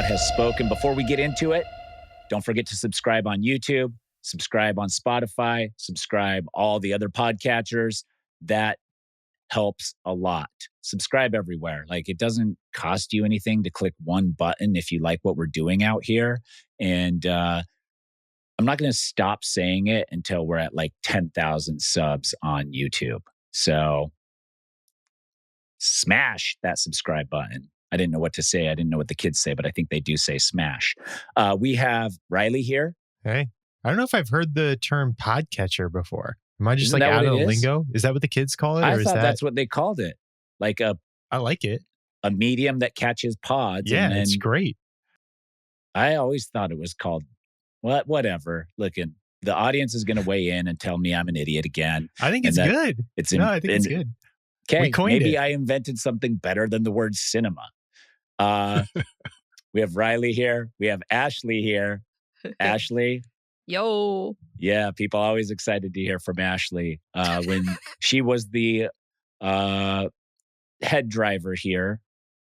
God has spoken. Before we get into it, don't forget to subscribe on YouTube, subscribe on Spotify, subscribe all the other podcatchers. That helps a lot. Subscribe everywhere. Like, it doesn't cost you anything to click one button if you like what we're doing out here. And I'm not going to stop saying it until we're at like 10,000 subs on YouTube. So smash that subscribe button. I didn't know what to say. I didn't know what the kids say, but I think they do say smash. We have Riley here. Hey, I don't know if I've heard the term podcatcher before. Am I just Isn't like that out what of it the is? lingo? Is that what the kids call it? I or is thought that... that's what they called it. Like I like it. a medium that catches pods. Yeah, and then it's great. I always thought it was called whatever. Look, the audience is going to weigh in and tell me I'm an idiot again. I think it's good. I think it's good. Okay, maybe I invented something better than the word cinema. We have Riley here. We have Ashleigh here. Ashleigh. Yo. Yeah, people are always excited to hear from Ashleigh. When she was the head driver here,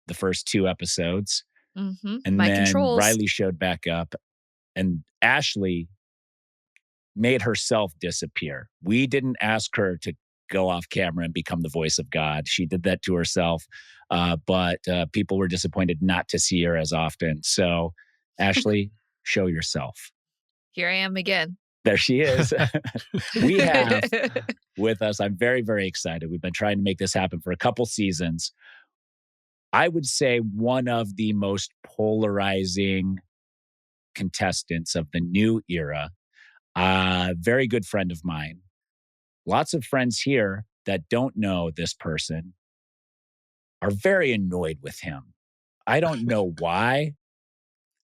the first 2 episodes. Mm-hmm. And My then controls. Riley showed back up. And Ashleigh made herself disappear. We didn't ask her to go off camera and become the voice of God. She did that to herself. But people were disappointed not to see her as often. So, Ashleigh, show yourself. Here I am again. There she is. We have with us, I'm very, very excited. We've been trying to make this happen for a couple seasons. I would say one of the most polarizing contestants of the new era. Very good friend of mine. Lots of friends here that don't know this person are very annoyed with him. I don't know why.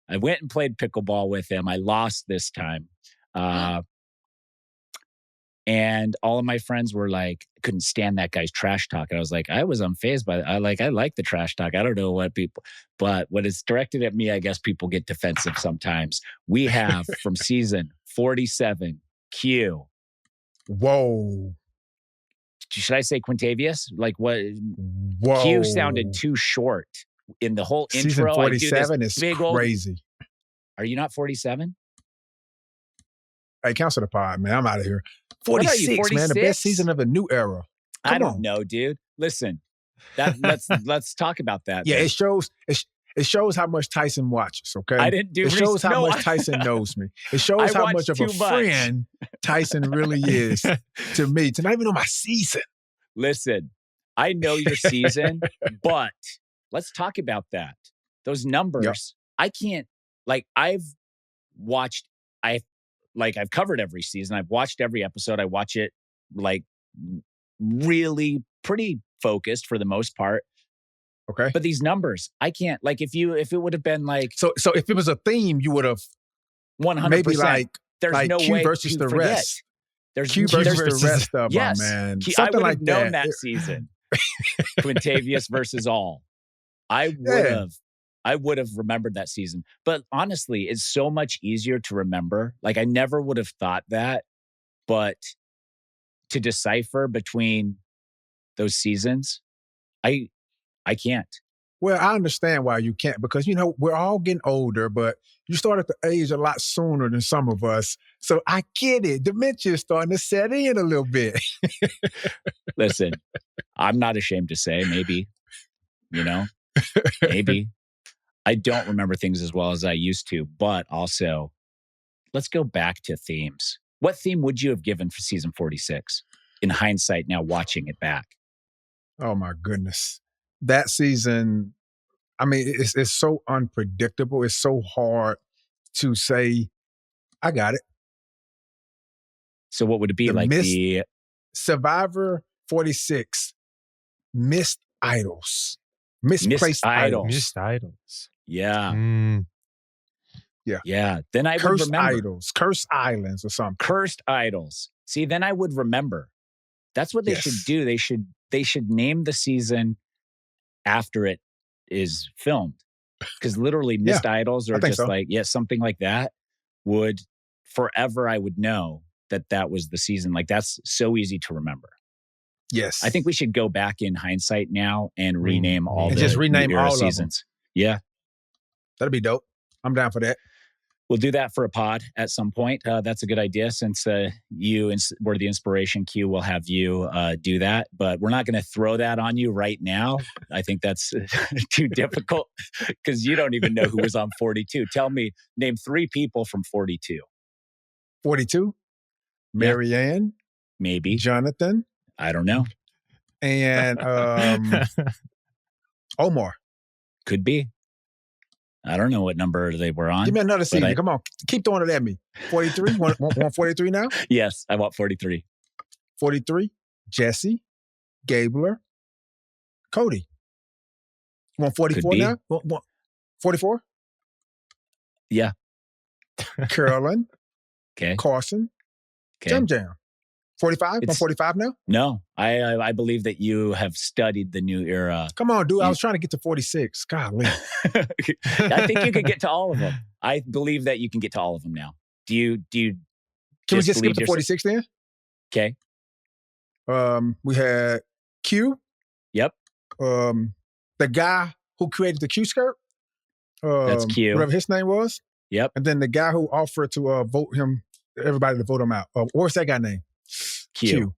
I went and played pickleball with him. I lost this time. And all of my friends were like, couldn't stand that guy's trash talk. And I was like, I was unfazed by it. I like the trash talk. I don't know what people, but when it's directed at me, I guess people get defensive sometimes. We have from season 47, Q. Whoa. Should I say Quintavius? Like what? Whoa. Q sounded too short in the whole intro. Season 47 is crazy. Are you not 47? Hey, cancel the pod, man. I'm out of here. 46, man. The best season of a new era. I don't know, dude. Listen, let's talk about that. Yeah, then. It shows how much Tyson watches, okay? I didn't do it shows how much Tyson knows me. It shows how much of a friend Tyson really is to me. To not even know my season. Listen, I know your season, but let's talk about that. Those numbers, I can't, I've covered every season. I've watched every episode. I watch it really pretty focused for the most part. Okay. But these numbers, I can't, if it would have been So if it was a theme, you would have 100%. Maybe there's no Q way versus to the forget. rest. There's Q versus the rest of them, man. I would have known that season. Quintavius versus all. I would have remembered that season. But honestly, it's so much easier to remember. I never would have thought that. But to decipher between those seasons, I can't. Well, I understand why you can't, because, we're all getting older, but you start at the age a lot sooner than some of us. So I get it. Dementia is starting to set in a little bit. Listen, I'm not ashamed to say maybe, maybe. I don't remember things as well as I used to, but also let's go back to themes. What theme would you have given for season 46 in hindsight now watching it back? Oh my goodness. That season, it's so unpredictable. It's so hard to say, I got it. So what would it be? The Survivor 46, missed idols. Misplaced idols. Missed idols. Yeah. Yeah. Then I would remember. Idols. Cursed islands or something. Cursed idols. See, then I would remember. That's what they should do. They should name the season after it is filmed. Because literally missed idols or just something like that would forever, I would know that was the season. That's so easy to remember. Yes. I think we should go back in hindsight now and rename all just rename all seasons. Yeah. That'd be dope. I'm down for that. We'll do that for a pod at some point. That's a good idea since you were the inspiration. Q will have you do that, but we're not going to throw that on you right now. I think that's too difficult because you don't even know who was on 42. Name 3 people from 42. 42? Marianne? Maybe. Jonathan? I don't know. And Omar. Could be. I don't know what number they were on. Give me another season. Come on. Keep throwing it at me. 43? Want 43 now? Yes, I want 43. 43? Jesse, Gabler, Cody. You want 44 now? 44? Yeah. Carolyn. Okay. Carson. Okay. Jam Jam. 45? Want 45 now? No. I believe that you have studied the new era. Come on, dude. I was trying to get to 46. Golly. I think you could get to all of them. I believe that you can get to all of them now. Do you Can we just skip to 46 then? Okay. We had Q. Yep. The guy who created the Q skirt. That's Q. Whatever his name was. Yep. And then the guy who offered to vote him, everybody to vote him out. What's that guy name? Q.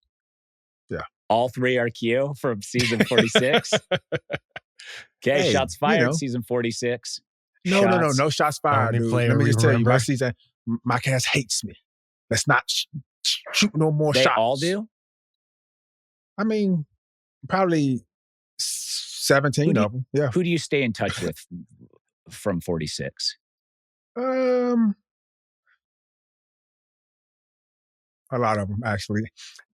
Yeah. All 3 are Q from season 46. Okay, hey, shots fired, season 46. No shots fired, dude. Let me just tell you, my season, my cast hates me. Let's not shoot no more shots. They all do? I mean, probably 17 of them. Yeah. Who do you stay in touch with from 46? A lot of them, actually.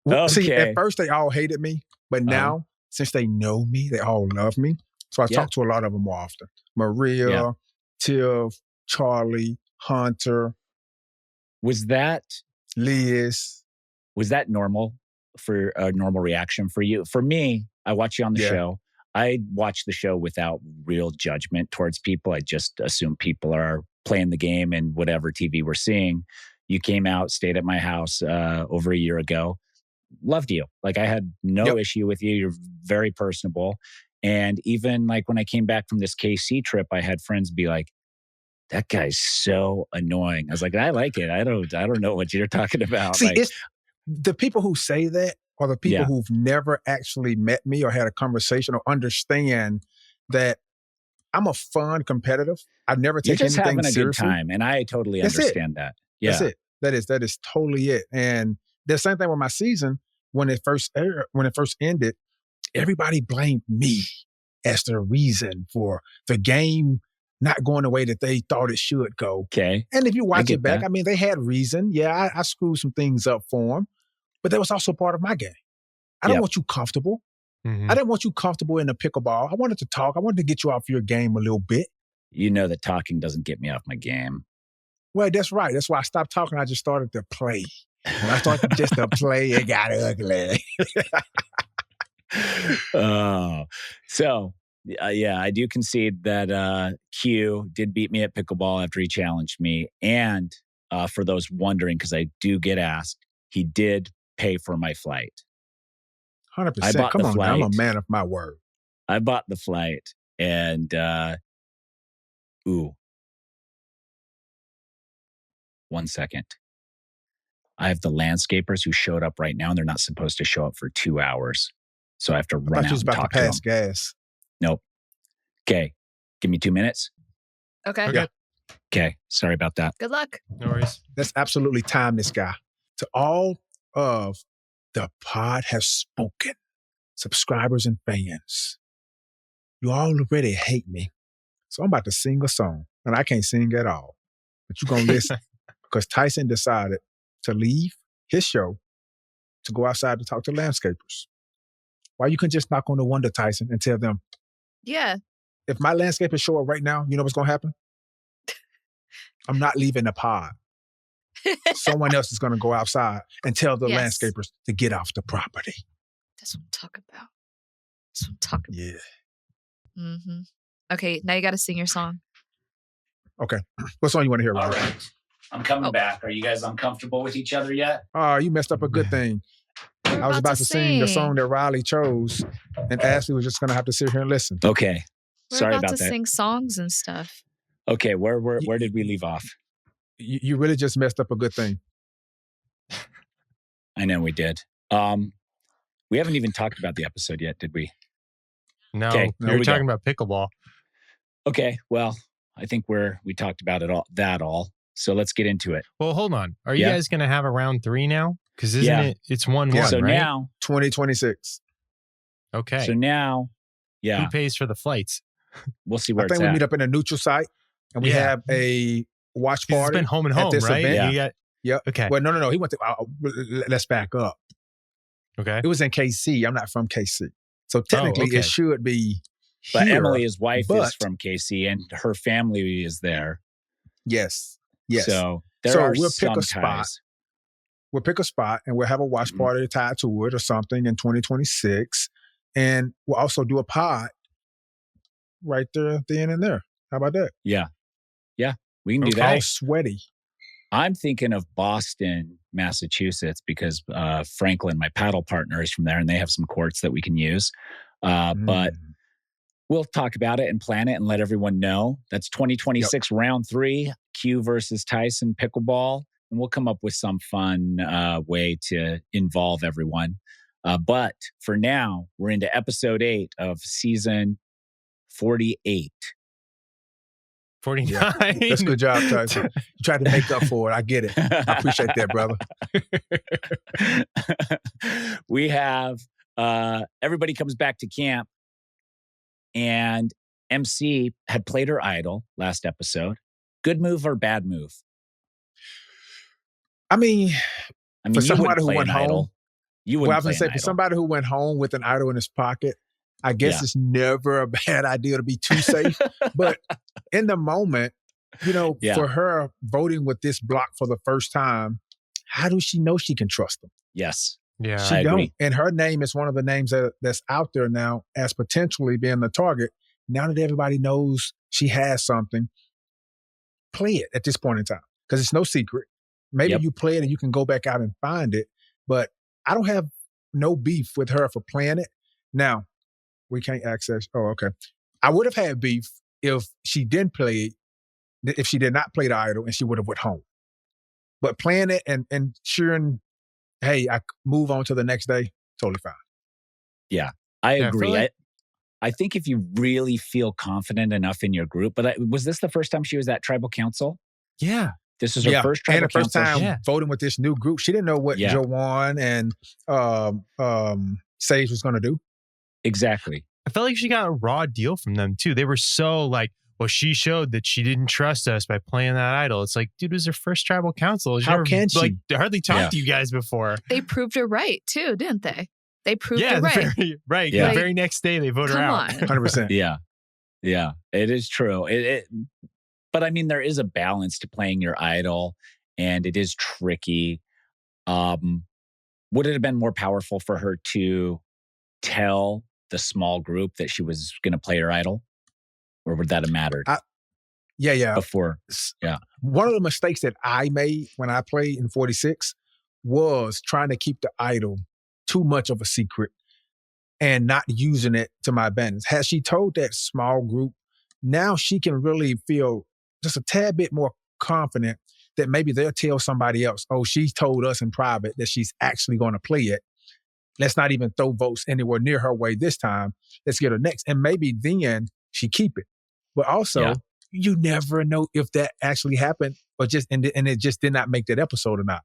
Okay. See, at first they all hated me, but now, since they know me, they all love me. So I talk to a lot of them more often. Maria, Tiff, Charlie, Hunter. Was that Liz? Was that normal for a normal reaction for you? For me, I watch you on the show. I watch the show without real judgment towards people. I just assume people are playing the game and whatever TV we're seeing. You came out, stayed at my house over a year ago. Loved you. Like I had no issue with you. You're very personable. And even like when I came back from this KC trip, I had friends be like, that guy's so annoying. I was like, I like it. I don't know what you're talking about. See, like, it's the people who say that are the people who've never actually met me or had a conversation or understand that I'm a fun competitive. I never take anything seriously. You're just having a good time, and I totally understand that. Yeah. That's it. That is totally it. And the same thing with my season when it first ended. Everybody blamed me as the reason for the game not going the way that they thought it should go. Okay. And if you watch it back, I mean, they had reason. Yeah, I screwed some things up for them, but that was also part of my game. I don't want you comfortable. I didn't want you comfortable in the pickleball. I wanted to talk. I wanted to get you off your game a little bit. You know that talking doesn't get me off my game. Well, that's right. That's why I stopped talking. I just started to play. When I started just to play, it got ugly. I do concede that Q did beat me at pickleball after he challenged me. And for those wondering, because I do get asked, he did pay for my flight. 100%. Come on, now, I'm a man of my word. I bought the flight and, 1 second. I have the landscapers who showed up right now and they're not supposed to show up for 2 hours. So I have to run out and talk to them. Pass gas. Nope. Okay. Give me 2 minutes. Okay. Yeah. Okay. Sorry about that. Good luck. No worries. Let's absolutely time this guy. To all of the pod has spoken, subscribers and fans. You already hate me. So I'm about to sing a song. And I can't sing at all. But you're going to listen. Because Tyson decided to leave his show to go outside to talk to landscapers. Why you couldn't just knock on the window, Tyson, and tell them, yeah, if my landscapers show up right now, you know what's going to happen? I'm not leaving the pod. Someone else is going to go outside and tell the landscapers to get off the property. That's what I'm talking about. That's what I'm talking about. Yeah. Mm-hmm. Okay, now you got to sing your song. Okay. What song you want to hear, Robert? All right. I'm coming back. Are you guys uncomfortable with each other yet? Oh, you messed up a good thing. I was about to sing the song that Riley chose, and Ashleigh was just going to have to sit here and listen. Okay. We're Sorry about about to that. sing songs and stuff. Okay, where did we leave off? You really just messed up a good thing. I know we did. We haven't even talked about the episode yet, did we? No, Okay, we here were we talking go. about pickleball. Okay, well, I think we talked about it all. So let's get into it. Well, hold on. Are you Yeah. guys going to have a round 3 now? Because isn't Yeah. it's 1-1, Yeah. So right? now, 2026. Okay. so now, yeah, Who pays for the flights? we'll see where I it's think we at. meet up in a neutral site and we Yeah. have a watch 'Cause it's party been home and at home, this right? event. Yeah. You got, Yep. okay. Well, no. He went to, let's back up. Okay. It was in KC. I'm not from KC. So technically okay. it should be But here, Emily, his wife, is but- from KC, and her family is there. Yes. So there So are we'll pick some a spot. ties. We'll pick a spot and we'll have a watch Mhm. party tied to it or something in 2026. And we'll also do a pod right there, then and there. How about that? Yeah, we can do Okay. that. All sweaty. I'm thinking of Boston, Massachusetts, because Franklin, my paddle partner, is from there, and they have some courts that we can use. But Mm. we'll talk about it and plan it and let everyone know. That's 2026 round 3, Q versus Tyson pickleball. And we'll come up with some fun way to involve everyone. But for now, we're into episode 8 of season 48. 49. That's a good job, Tyson. You tried to make up for it. I get it. I appreciate that, brother. We have everybody comes back to camp, and MC had played her idol last episode. Good move or bad move? I mean, I mean, for you somebody wouldn't who play went an home, idol. You well, I wouldn't was play going to say, an for idol. somebody who went home with an idol in his pocket, I guess Yeah. it's never a bad idea to be too safe. But in the moment, Yeah. for her voting with this block for the first time, how does she know she can trust them? Yes. Yeah. She I don't. agree. And her name is one of the names that's out there now as potentially being the target. Now that everybody knows she has something, play it at this point in time because it's no secret. Maybe Yep. you play it and you can go back out and find it. But I don't have no beef with her for playing it. Now, we can't access. Oh, okay. I would have had beef if she didn't play it, if she did not play the idol and she would have went home. But playing it and ensuring, hey, I move on to the next day, totally fine. I Yeah, I agree. feel like- I think if you really feel confident enough in your group, but was this the first time she was at tribal council? Yeah. This is her first and tribal the first council. time Yeah. voting with this new group. She didn't know what Yeah. Joanne and Sage was going to do. Exactly. I felt like she got a raw deal from them too. They were so like, well, she showed that she didn't trust us by playing that idol. It's like, dude, it was her first tribal council. She How never, can she? Like, hardly talked Yeah. to you guys before. They proved her right too, didn't they? They proved Yeah, her right. right. Yeah. The very next day, they vote her Come out. on. 100%. Yeah, it is true. But I mean, there is a balance to playing your idol, and it is tricky. Would it have been more powerful for her to tell the small group that she was going to play her idol, or would that have mattered Yeah. before? Yeah. One of the mistakes that I made when I played in 46 was trying to keep the idol too much of a secret and not using it to my advantage. Had she told that small group, now she can really feel just a tad bit more confident that maybe they'll tell somebody else, oh, she told us in private that she's actually going to play it. Let's not even throw votes anywhere near her way this time. Let's get her next. And maybe then she keep it. But also, Yeah. you never know if that actually happened or and it just did not make that episode or not.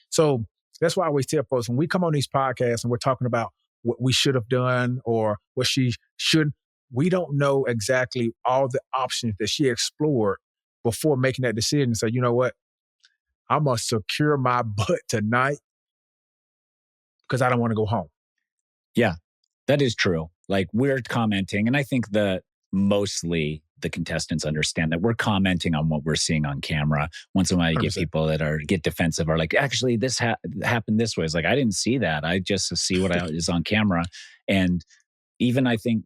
So that's why I always tell folks when we come on these podcasts and we're talking about what we should have done or what she should, we don't know exactly all the options that she explored before making that decision. So, you know what? I'm going to secure my butt tonight because I don't want to go home. Yeah, that is true. Like, we're commenting, and I think that mostly the contestants understand that we're commenting on what we're seeing on camera. Once in a while, you get 100%. people that get defensive, are like, actually, this happened this way. It's like, I didn't see that. I just see what is on camera. And even I think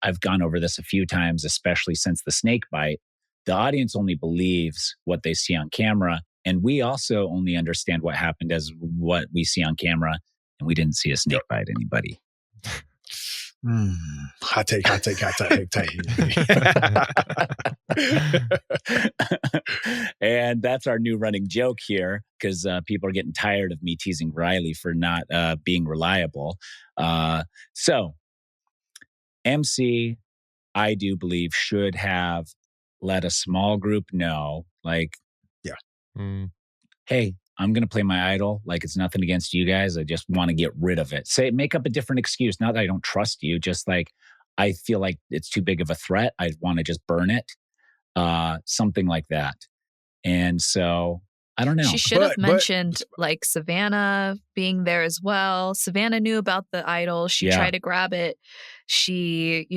I've gone over this a few times, especially since the snake bite. The audience only believes what they see on camera. And we also only understand what happened as what we see on camera. And we didn't see a snake bite anybody. Hot take. And that's our new running joke here because people are getting tired of me teasing Riley for not being reliable. So MC, I do believe, should have let a small group know, like, hey, I'm going to play my idol. Like, it's nothing against you guys. I just want to get rid of it. Make up a different excuse. Not that I don't trust you, just like, I feel like it's too big of a threat. I want to just burn it. Something like that. And so, I don't know. She should have mentioned like Savannah being there as well. Savannah knew about the idol. She tried to grab it. She,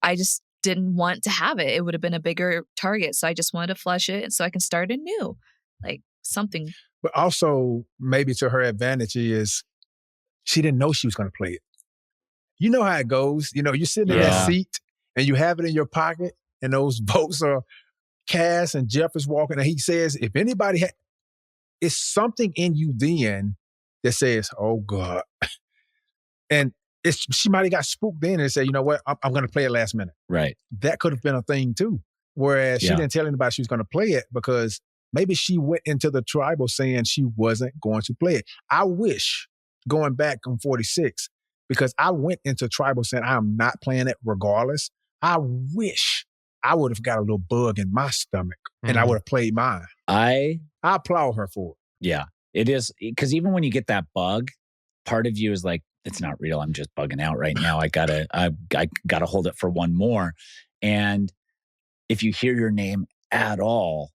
I just didn't want to have it. It would have been a bigger target. So I just wanted to flush it so I can start anew. Like something. But also, maybe to her advantage is she didn't know she was going to play it. You know how it goes. You're sitting in that seat and you have it in your pocket and those votes are Cass and Jeff is walking and he says, if anybody it's something in you then that says, oh God. And she might have got spooked then and said, you know what, I'm going to play it last minute. Right. That could have been a thing too. Whereas she didn't tell anybody she was going to play it because maybe she went into the tribal saying she wasn't going to play it. I wish, going back on 46, because I went into tribal saying I'm not playing it regardless. I wish I would have got a little bug in my stomach and I would have played mine. I applaud her for it. Yeah, it is. Because even when you get that bug, part of you is like, it's not real. I'm just bugging out right now. I gotta hold it for one more. And if you hear your name at all,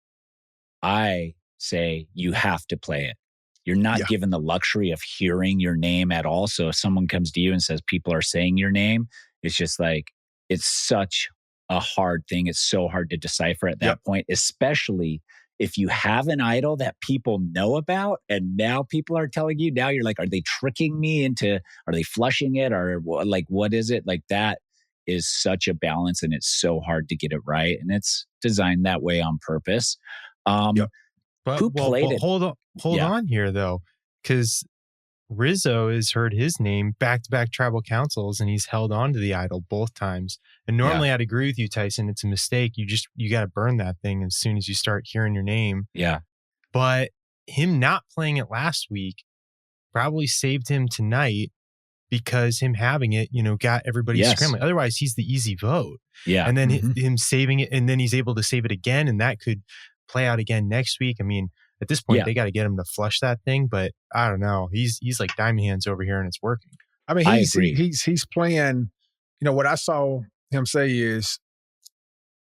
I say you have to play it. You're not given the luxury of hearing your name at all. So if someone comes to you and says people are saying your name, it's just like, it's such a hard thing. It's so hard to decipher at that point, especially if you have an idol that people know about and now people are telling you, now you're like, are they tricking me are they flushing it? Or like, what is it? Like that is such a balance and it's so hard to get it right. And it's designed that way on purpose. But who played it? Hold on here though, because Rizzo has heard his name back-to-back tribal councils and he's held on to the idol both times. And normally I'd agree with you, Tyson. It's a mistake. You got to burn that thing as soon as you start hearing your name. Yeah. But him not playing it last week probably saved him tonight because him having it, got everybody scrambling. Otherwise, he's the easy vote. Yeah. And then him saving it, and then he's able to save it again, and that could play out again next week. I mean, at this point, they got to get him to flush that thing, but I don't know. He's like diamond hands over here, and it's working. I mean, he's playing. What I saw him say is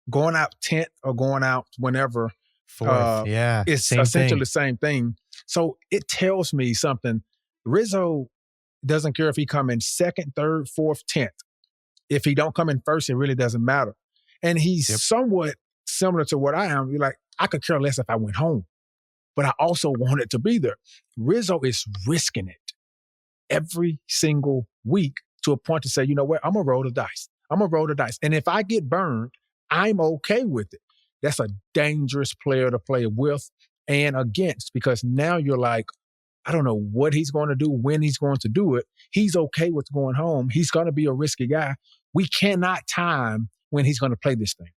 going out 10th or going out whenever. 4th, it's same essentially thing. the same thing. So it tells me something. Rizzo doesn't care if he come in 2nd, 3rd, 4th, 10th. If he don't come in first, it really doesn't matter. And he's somewhat similar to what I am. You're like, I could care less if I went home, but I also want it to be there. Rizzo is risking it every single week to a point to say, you know what, I'm going to roll the dice. And if I get burned, I'm okay with it. That's a dangerous player to play with and against because now you're like, I don't know what he's going to do, when he's going to do it. He's okay with going home. He's going to be a risky guy. We cannot time when he's going to play this thing.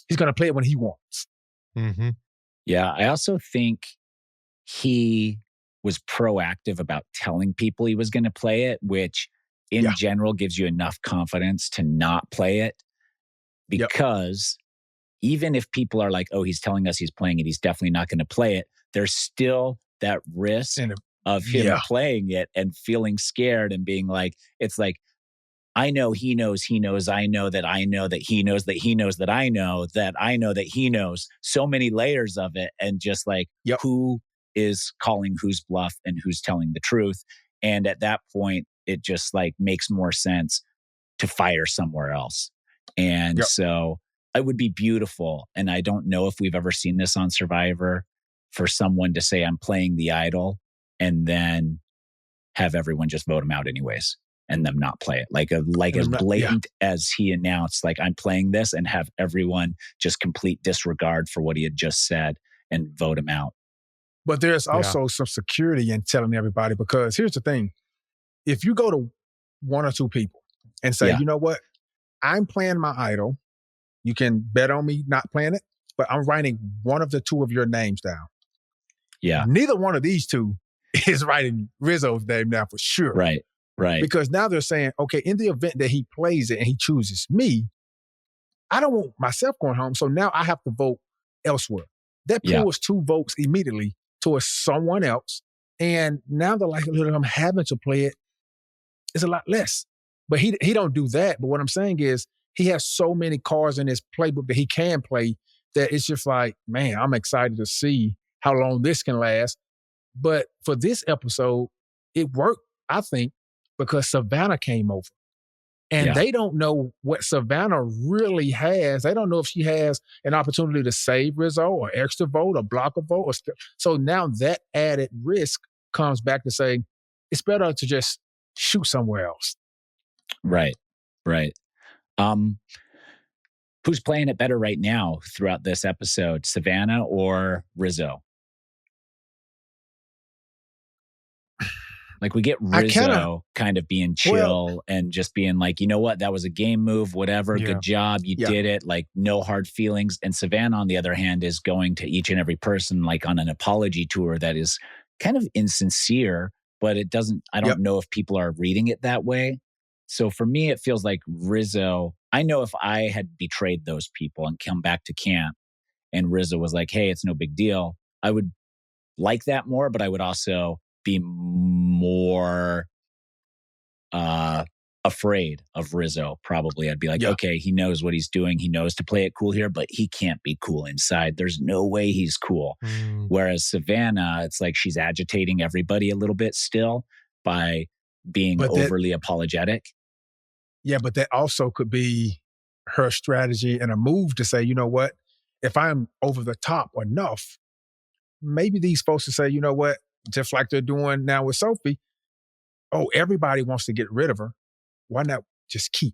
He's going to play it when he wants. Mm-hmm. Yeah, I also think he was proactive about telling people he was going to play it, which in general gives you enough confidence to not play it. Because even if people are like, oh, he's telling us he's playing it, he's definitely not going to play it, there's still that risk of him playing it and feeling scared and being like, it's like, I know he knows, I know that he knows that he knows that I know that he knows. So many layers of it. And just like, who is calling whose bluff and who's telling the truth. And at that point, it just like makes more sense to fire somewhere else. And so it would be beautiful. And I don't know if we've ever seen this on Survivor for someone to say, I'm playing the idol and then have everyone just vote him out anyways and them not play it. Like as blatant as he announced, like I'm playing this and have everyone just complete disregard for what he had just said and vote him out. But there's also some security in telling everybody because here's the thing. If you go to one or two people and say, you know what? I'm playing my idol. You can bet on me not playing it, but I'm writing one of the two of your names down. Yeah. Neither one of these two is writing Rizzo's name down for sure. Right. Because now they're saying, okay, in the event that he plays it and he chooses me, I don't want myself going home. So now I have to vote elsewhere. That pulls 2 votes immediately towards someone else. And now the likelihood of him having to play it is a lot less. But he don't do that. But what I'm saying is he has so many cards in his playbook that he can play that it's just like, man, I'm excited to see how long this can last. But for this episode, it worked, I think, because Savannah came over. And they don't know what Savannah really has. They don't know if she has an opportunity to save Rizzo or extra vote or block a vote. So now that added risk comes back to say, it's better to just shoot somewhere else. Right. Who's playing it better right now throughout this episode, Savannah or Rizzo? Like we get Rizzo kind of being chill and just being like, you know what, that was a game move, whatever, good job, you did it, like no hard feelings. And Savannah, on the other hand, is going to each and every person like on an apology tour that is kind of insincere, but it doesn't, I don't know if people are reading it that way. So for me, it feels like Rizzo, I know if I had betrayed those people and come back to camp and Rizzo was like, hey, it's no big deal, I would like that more, but I would also be more afraid of Rizzo, probably. I'd be like, okay, he knows what he's doing. He knows to play it cool here, but he can't be cool inside. There's no way he's cool. Whereas Savannah, it's like she's agitating everybody a little bit still by being overly apologetic. Yeah, but that also could be her strategy and a move to say, you know what, if I'm over the top enough, maybe these folks will say, you know what, just like they're doing now with Sophie, everybody wants to get rid of her. Why not just keep?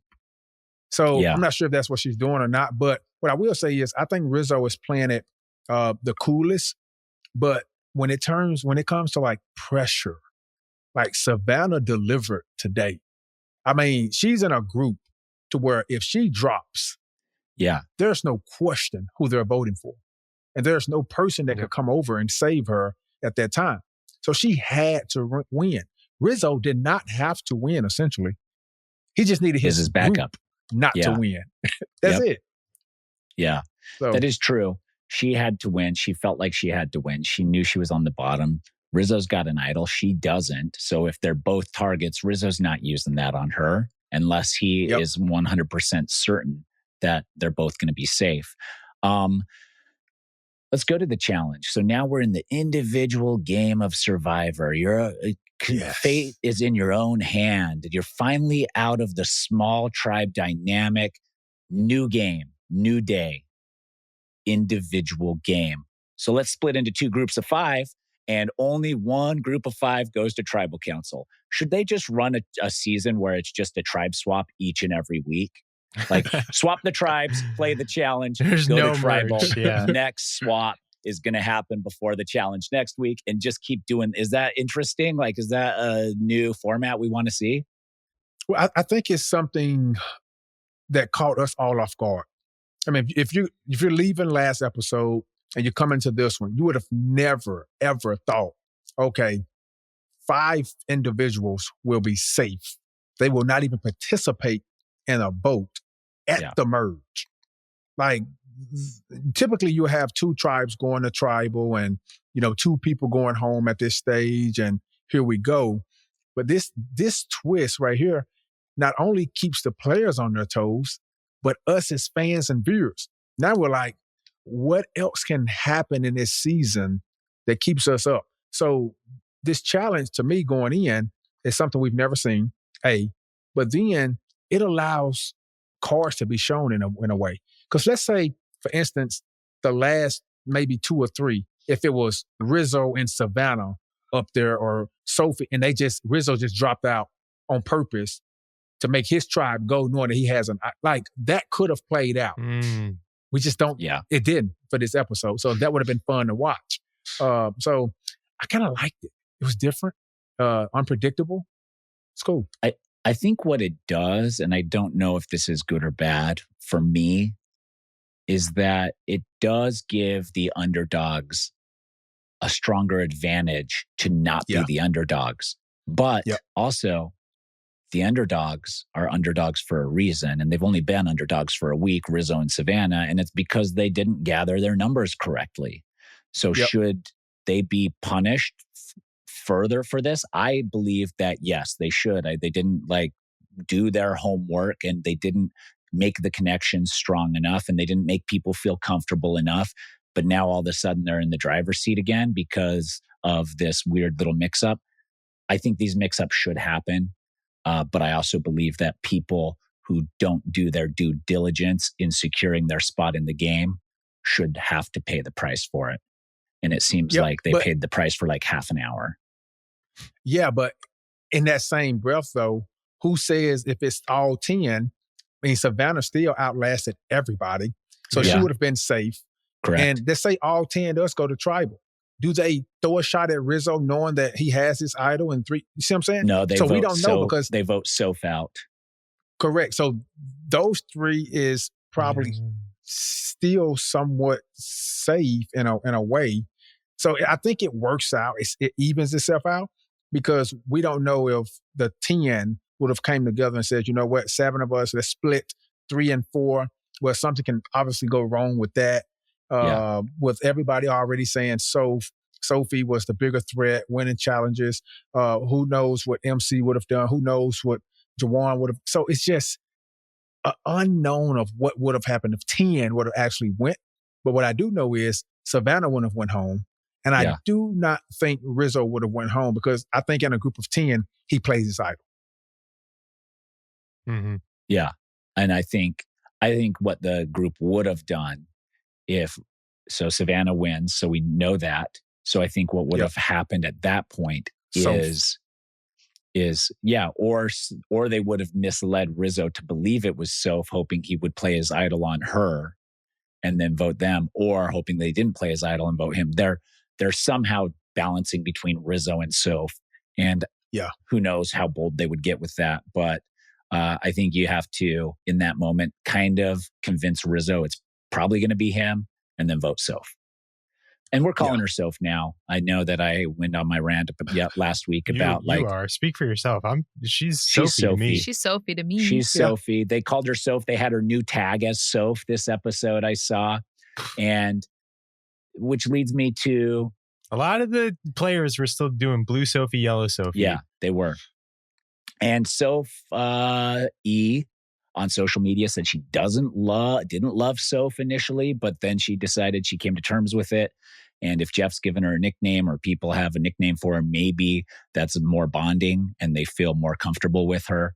So I'm not sure if that's what she's doing or not, but what I will say is I think Rizzo is playing it the coolest, but when it comes to like pressure, like Savannah delivered today. I mean, she's in a group to where if she drops, there's no question who they're voting for. And there's no person that could come over and save her at that time. So she had to win. Rizzo did not have to win, essentially. He just needed his backup not to win. That's it. Yeah, so that is true. She had to win. She felt like she had to win. She knew she was on the bottom. Rizzo's got an idol. She doesn't. So if they're both targets, Rizzo's not using that on her unless he is 100% certain that they're both going to be safe. Let's go to the challenge. So now we're in the individual game of Survivor. Fate is in your own hand. You're finally out of the small tribe dynamic. New game, new day, individual game. So let's split into 2 groups of 5, and only one group of 5 goes to tribal council. Should they just run a season where it's just a tribe swap each and every week? Like swap the tribes, play the challenge, There's go no to tribal. merge, Next swap is going to happen before the challenge next week, and just keep doing. Is that interesting? Like, is that a new format we want to see? Well, I think it's something that caught us all off guard. I mean, if you're leaving last episode and you're coming to this one, you would have never, ever thought, okay, 5 individuals will be safe. They will not even participate in a vote at the merge. Like, typically you have 2 tribes going to tribal and, 2 people going home at this stage, and here we go. But this twist right here not only keeps the players on their toes, but us as fans and viewers. Now we're like, what else can happen in this season that keeps us up? So this challenge to me going in is something we've never seen, but then it allows cards to be shown in a way. Because let's say, for instance, the last maybe 2 or 3, if it was Rizzo and Savannah up there or Sophie, and Rizzo just dropped out on purpose to make his tribe go, knowing that he has that could have played out. We just don't, it didn't for this episode. So that would have been fun to watch. So I kind of liked it. It was different, unpredictable. It's cool. I think what it does, and I don't know if this is good or bad for me, is that it does give the underdogs a stronger advantage to not be the underdogs. But also, the underdogs are underdogs for a reason, and they've only been underdogs for a week, Rizzo and Savannah, and it's because they didn't gather their numbers correctly. So should they be punished further for this? I believe that yes, they should. They didn't do their homework, and they didn't make the connections strong enough, and they didn't make people feel comfortable enough. But now all of a sudden they're in the driver's seat again because of this weird little mix-up. I think these mix-ups should happen. But I also believe that people who don't do their due diligence in securing their spot in the game should have to pay the price for it. And it seems like they paid the price for half an hour. Yeah, but in that same breath, though, who says if it's all 10, I mean, Savannah still outlasted everybody. So she would have been safe. Correct. And let's say all 10 does go to tribal. Do they throw a shot at Rizzo knowing that he has his idol in 3? You see what I'm saying? No, we don't know because they vote Soph out. Correct. So those 3 is probably still somewhat safe in a way. So I think it works out. It evens itself out because we don't know if the 10 would have came together and said, you know what, 7 of us, let's split 3 and 4. Well, something can obviously go wrong with that. With everybody already saying Sophie was the bigger threat, winning challenges. Who knows what MC would have done? Who knows what Jawan would have? So it's just an unknown of what would have happened if 10 would have actually went. But what I do know is Savannah wouldn't have went home. And I do not think Rizzo would have went home because I think in a group of 10, he plays his idol. Mm-hmm. Yeah. And I think what the group would have done so Savannah wins, so we know that. So I think what would have happened at that point is or they would have misled Rizzo to believe it was Soph, hoping he would play his idol on her and then vote them, or hoping they didn't play his idol and vote him. They're somehow balancing between Rizzo and Soph, and who knows how bold they would get with that. But I think you have to, in that moment, kind of convince Rizzo it's probably going to be him, and then vote Soph. And we're calling her Soph now. I know that I went on my rant last week about you are. Speak for yourself. She's Sophie to me. She's Sophie to me. She's Sophie. They called her Soph. They had her new tag as Soph this episode I saw. And which leads me to a lot of the players were still doing blue Sophie, yellow Sophie. Yeah, they were. And Soph E on social media said she didn't love Soph initially, but then she decided she came to terms with it. And if Jeff's given her a nickname or people have a nickname for her, maybe that's more bonding and they feel more comfortable with her.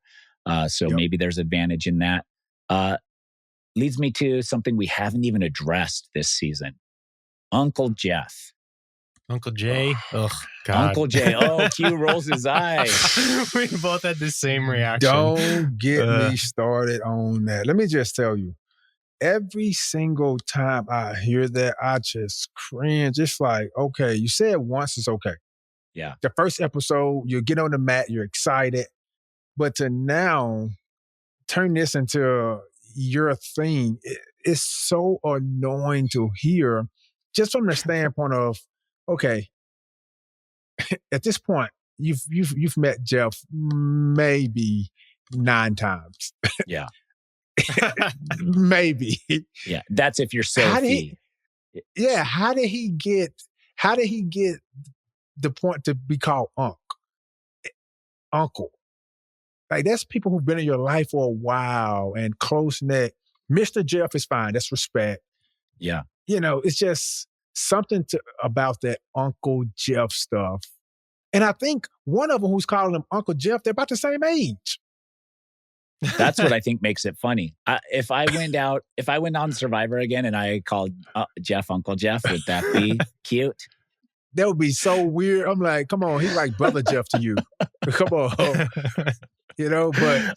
So maybe there's advantage in that. Leads me to something we haven't even addressed this season. Uncle Jeff. Uncle Jay. Oh, God. Uncle Jay. Oh, Q rolls his eyes. We both had the same reaction. Don't get me started on that. Let me just tell you, every single time I hear that, I just cringe. It's like, okay, you say it once, it's okay. Yeah. The first episode, you get on the mat, you're excited. But to now turn this into your thing, it's so annoying to hear just from the standpoint of, okay, at this point, you've met Jeff maybe 9 times. Yeah. Maybe. Yeah. That's if you're Sophie. How did he get the point to be called Uncle? Like, that's people who've been in your life for a while and close-knit. Mr. Jeff is fine. That's respect. Yeah. You know, it's just something about that Uncle Jeff stuff. And I think one of them who's calling him Uncle Jeff, they're about the same age. That's what I think makes it funny. If I went on Survivor again and I called Jeff Uncle Jeff, would that be cute? That would be so weird. I'm like, come on, he's like Brother Jeff to you. Come on. You know, but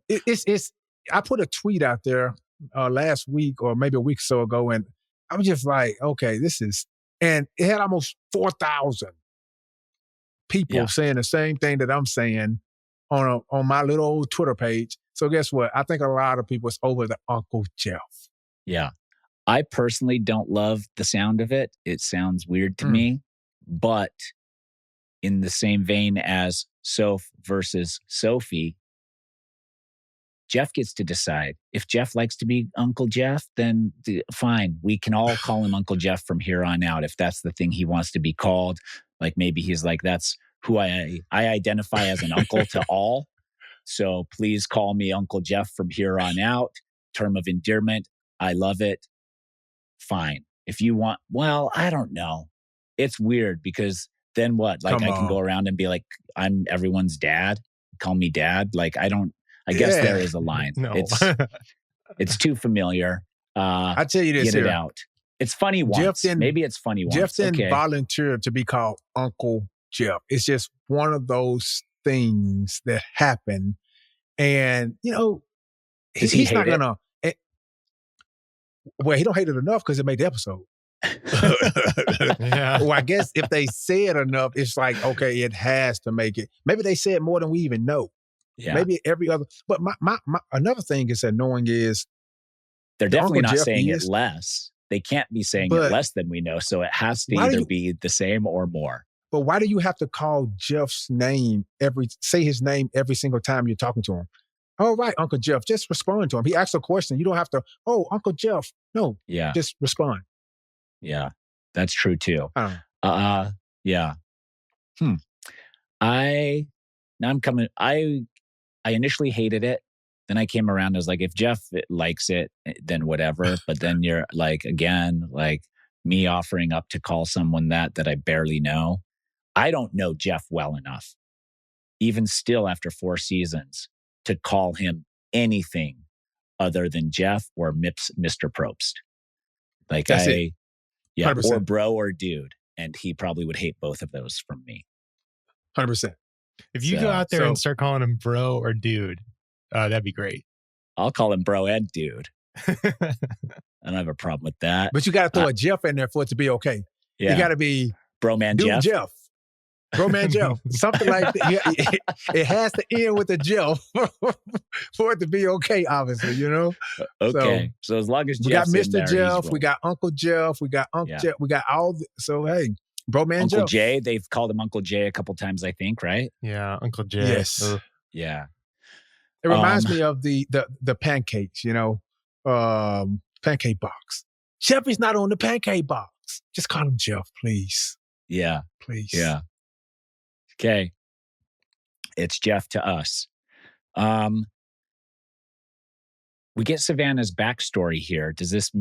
it's I put a tweet out there last week or maybe a week or so ago, and I'm just like, okay, and it had almost 4,000 people saying the same thing that I'm saying. on my little old Twitter page. So guess what? I think a lot of people is over the Uncle Jeff. Yeah. I personally don't love the sound of it. It sounds weird to me, but in the same vein as Soph versus Sophie, Jeff gets to decide. If Jeff likes to be Uncle Jeff, then fine. We can all call him Uncle Jeff from here on out if that's the thing he wants to be called. Like maybe he's like, that's who I identify as an uncle to all. So please call me Uncle Jeff from here on out. Term of endearment. I love it. Fine. If you want, well, I don't know. It's weird because then what? Like I can go around and be like, I'm everyone's dad. Call me dad. Like I guess there is a line. No. It's too familiar. I tell you this get it out. It's funny once. Maybe it's funny once. Jeff didn't volunteer to be called Uncle Jeff. It's just one of those things that happen. And, you know, he's not going to. Well, he don't hate it enough because it made the episode. Yeah. Well, I guess if they say it enough, it's like, okay, it has to make it. Maybe they say it more than we even know. Yeah. Maybe every other. But my another thing is annoying is they're definitely not Jeff saying it less. They can't be saying it less than we know. So it has to either be the same or more. But why do you have to call Jeff's name say his name every single time you're talking to him? All right, Uncle Jeff, just respond to him. He asks a question. You don't have to, Uncle Jeff. No, just respond. Yeah, that's true too. Yeah. I initially hated it. Then I came around. I was like, if Jeff likes it, then whatever. But then you're like, again, like me offering up to call someone that I barely know. I don't know Jeff well enough, even still after 4 seasons, to call him anything other than Jeff or Mr. Probst. Like that's it. Yeah, 100%. or bro or dude. And he probably would hate both of those from me. 100%. If you go out there and start calling him bro or dude, that'd be great. I'll call him bro and dude. I don't have a problem with that. But you got to throw a Jeff in there for it to be okay. Yeah. You got to be bro man dude Jeff. Bro man Jeff. Something like that. It has to end with a Jeff for it to be okay, obviously, you know? Okay. So as long as we got Jeff's Mr. Jeff, we got Uncle Jeff, we got Uncle Jeff, we got all so hey, bro man Uncle Jeff. Jay, they've called him Uncle Jay a couple times, I think, right? Yeah, Uncle Jay. Yes. Yeah. It reminds me of the pancakes, you know, pancake box. Jeffrey's not on the pancake box. Just call him Jeff, please. Yeah. Please. Yeah. Okay. It's Jeff to us. We get Savannah's backstory here. Does this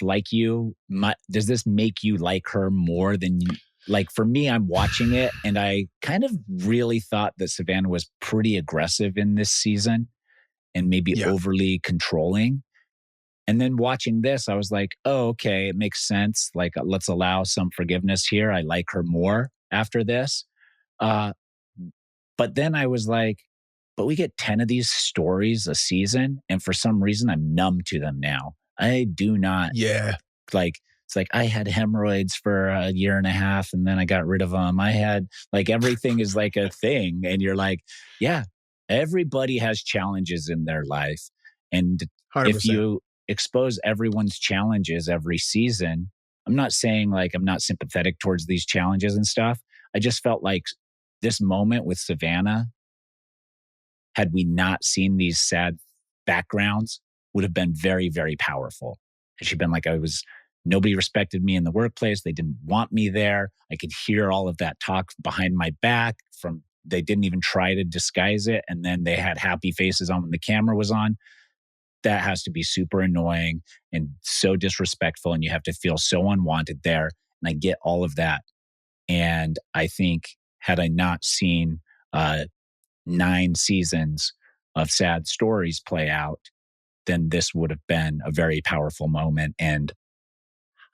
make you like her more than you? Like for me, I'm watching it and I kind of really thought that Savannah was pretty aggressive in this season and maybe overly controlling. And then watching this, I was like, oh, okay, it makes sense. Like, let's allow some forgiveness here. I like her more after this. But then I was like, but we get 10 of these stories a season. And for some reason, I'm numb to them now. I do not. Yeah. Like, it's like I had hemorrhoids for a year and a half and then I got rid of them. I had like everything is like a thing. And you're like, yeah, everybody has challenges in their life. And 100%. If you expose everyone's challenges every season, I'm not saying like I'm not sympathetic towards these challenges and stuff. I just felt like this moment with Savannah, had we not seen these sad backgrounds, would have been very, very powerful. Had she been like, nobody respected me in the workplace. They didn't want me there. I could hear all of that talk behind my back they didn't even try to disguise it. And then they had happy faces on when the camera was on. That has to be super annoying and so disrespectful. And you have to feel so unwanted there. And I get all of that. And I think had I not seen 9 seasons of sad stories play out, then this would have been a very powerful moment and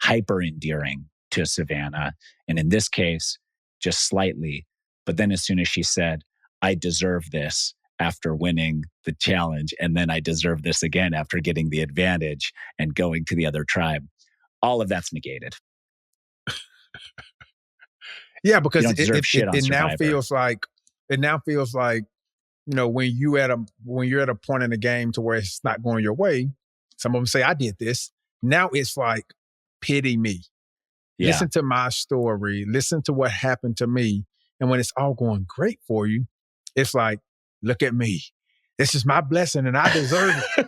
hyper endearing to Savannah. And in this case, just slightly. But then as soon as she said, I deserve this after winning the challenge, and then I deserve this again after getting the advantage and going to the other tribe, all of that's negated. Yeah, because it now feels like it now feels like, when you're at a point in the game to where it's not going your way, some of them say, I did this. Now it's like, pity me. Yeah. Listen to my story. Listen to what happened to me. And when it's all going great for you, it's like, look at me. This is my blessing and I deserve it.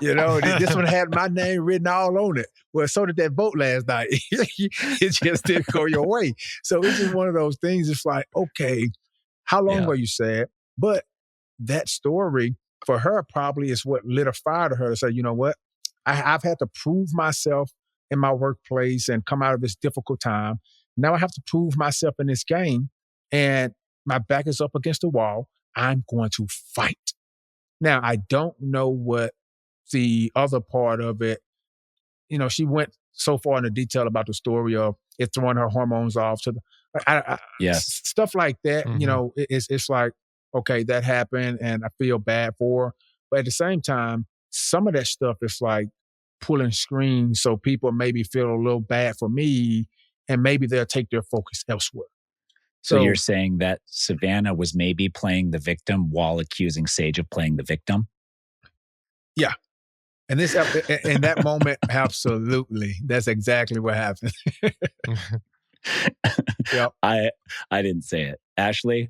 This one had my name written all on it. Well, so did that vote last night. It just didn't go your way. So it's just one of those things. It's like, okay, how long are you sad? But that story for her probably is what lit a fire to her to say, you know what? I've had to prove myself in my workplace and come out of this difficult time. Now I have to prove myself in this game, and my back is up against the wall. I'm going to fight. Now, I don't know what the other part of it, she went so far into detail about the story of it throwing her hormones off to stuff like that. Mm-hmm. It's like, okay, that happened and I feel bad for her. But at the same time, some of that stuff is like pulling strings so people maybe feel a little bad for me and maybe they'll take their focus elsewhere. So you're saying that Savannah was maybe playing the victim while accusing Sage of playing the victim? Yeah. And in that moment, absolutely. That's exactly what happened. Yep. I didn't say it. Ashleigh?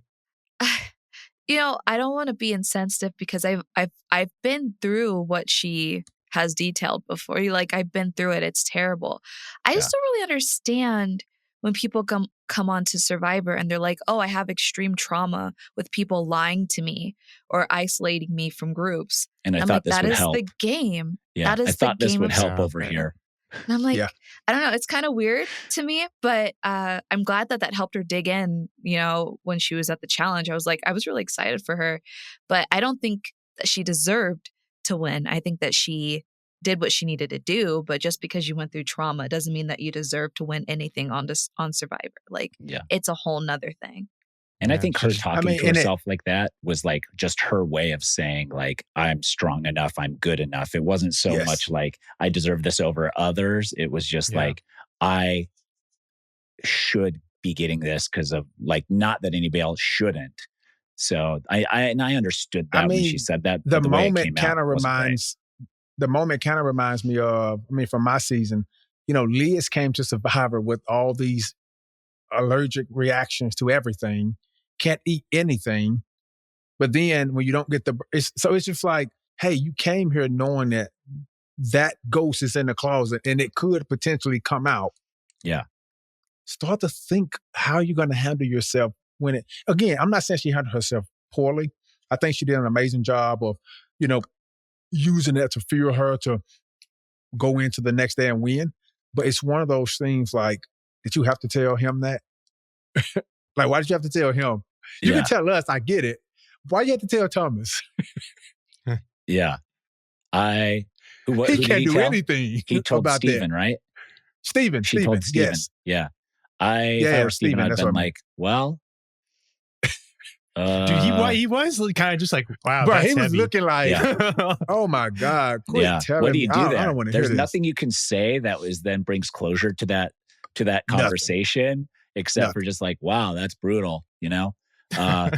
I don't want to be insensitive because I've been through what she has detailed before. I've been through it. It's terrible. I just don't really understand when people come on to Survivor and they're like, oh, I have extreme trauma with people lying to me or isolating me from groups. And I thought this would help. That is the game. Yeah, I thought this would help over here. And I'm like, I don't know. It's kind of weird to me, but I'm glad that helped her dig in, when she was at the challenge. I was really excited for her, but I don't think that she deserved to win. I think that she did what she needed to do, but just because you went through trauma doesn't mean that you deserve to win anything on Survivor. It's a whole nother thing. And I think her talking to herself like that was like just her way of saying like, I'm strong enough, I'm good enough. It wasn't so much like I deserve this over others. It was just like, I should be getting this because of like, not that anybody else shouldn't. So I understood that when she said that. The moment kind of reminds me of, from my season, Liz came to Survivor with all these allergic reactions to everything, can't eat anything. But then when you don't get it's just like, hey, you came here knowing that ghost is in the closet and it could potentially come out. Yeah. Start to think how you're going to handle yourself when again, I'm not saying she handled herself poorly. I think she did an amazing job of, using that to fuel her to go into the next day and win. But it's one of those things like, did you have to tell him that? Like, why did you have to tell him? You can tell us, I get it. Why you have to tell Thomas? Yeah. He can't do anything. He told about Steven, that. Right? Steven, told Steven. Yes. Yeah. If I were Steven, I'd been like, well. Dude, he was kind of just like, wow. But he was heavy. looking like, oh my God. Quit telling what do you do me. there? I don't want to There's hear nothing you can say that then brings closure to that conversation, except for just like, wow, that's brutal. My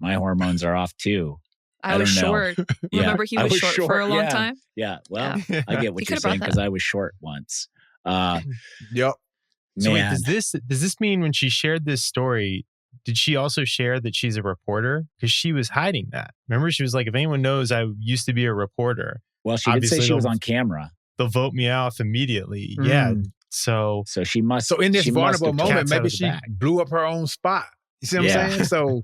hormones are off too. I was short. Remember he was short for a long time? Yeah. Well, I get what you're saying because I was short once. Yep. So wait, does this mean when she shared this story, did she also share that she's a reporter? Because she was hiding that. Remember, she was like, if anyone knows, I used to be a reporter. Well, she did say she was on camera. They'll vote me off immediately. Yeah. So she must. So in this vulnerable moment, maybe she blew up her own spot. You see what I'm saying? So,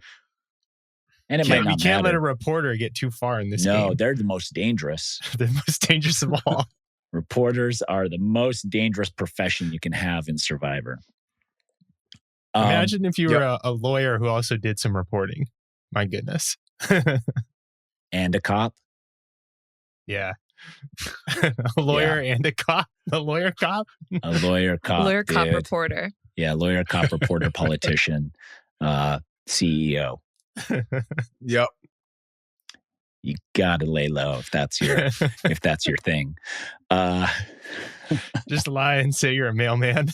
and it might not you can't let a reporter get too far in this game. No, they're the most dangerous. The most dangerous of all. Reporters are the most dangerous profession you can have in Survivor. Imagine if you were a lawyer who also did some reporting. My goodness. And a cop. Yeah. A lawyer and a cop. A lawyer cop. A lawyer cop. Lawyer cop reporter. Yeah, lawyer cop reporter politician, CEO. Yep. You gotta lay low if that's your thing. Just lie and say you're a mailman.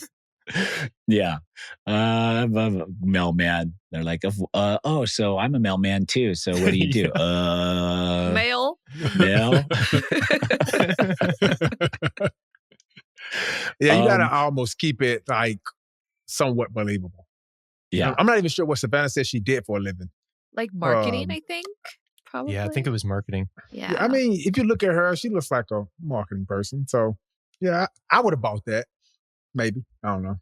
Yeah. I'm a mailman. They're like, oh, so I'm a mailman too. So what do you do? Mail. Mail. Yeah, you gotta almost keep it like somewhat believable. Yeah. I'm not even sure what Savannah said she did for a living. Like marketing, I think. Probably. Yeah, I think it was marketing. Yeah. I mean, if you look at her, she looks like a marketing person. So, yeah, I would have bought that. Maybe. I don't know.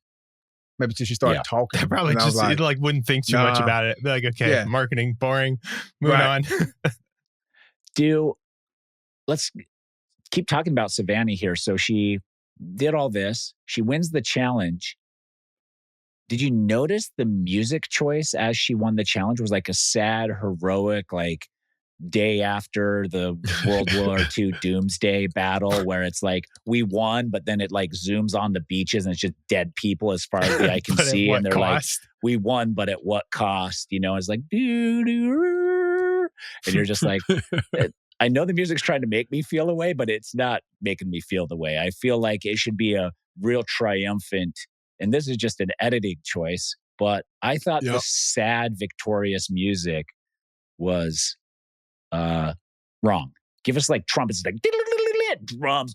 Maybe till she started talking. I probably just like wouldn't think too much about it. Be like, okay, marketing, boring, moving on. Let's keep talking about Savannah here. So she did all this. She wins the challenge. Did you notice the music choice as she won the challenge was like a sad, heroic, like day after the World War II doomsday battle where it's like we won, but then it like zooms on the beaches and it's just dead people as far as the eye can see. And they're like, we won, but at what cost? You know, it's like, and you're just like, I know the music's trying to make me feel a way, but it's not making me feel the way. I feel like it should be a real triumphant, and this is just an editing choice, but I thought the sad, victorious music was wrong. Give us like trumpets, like drums.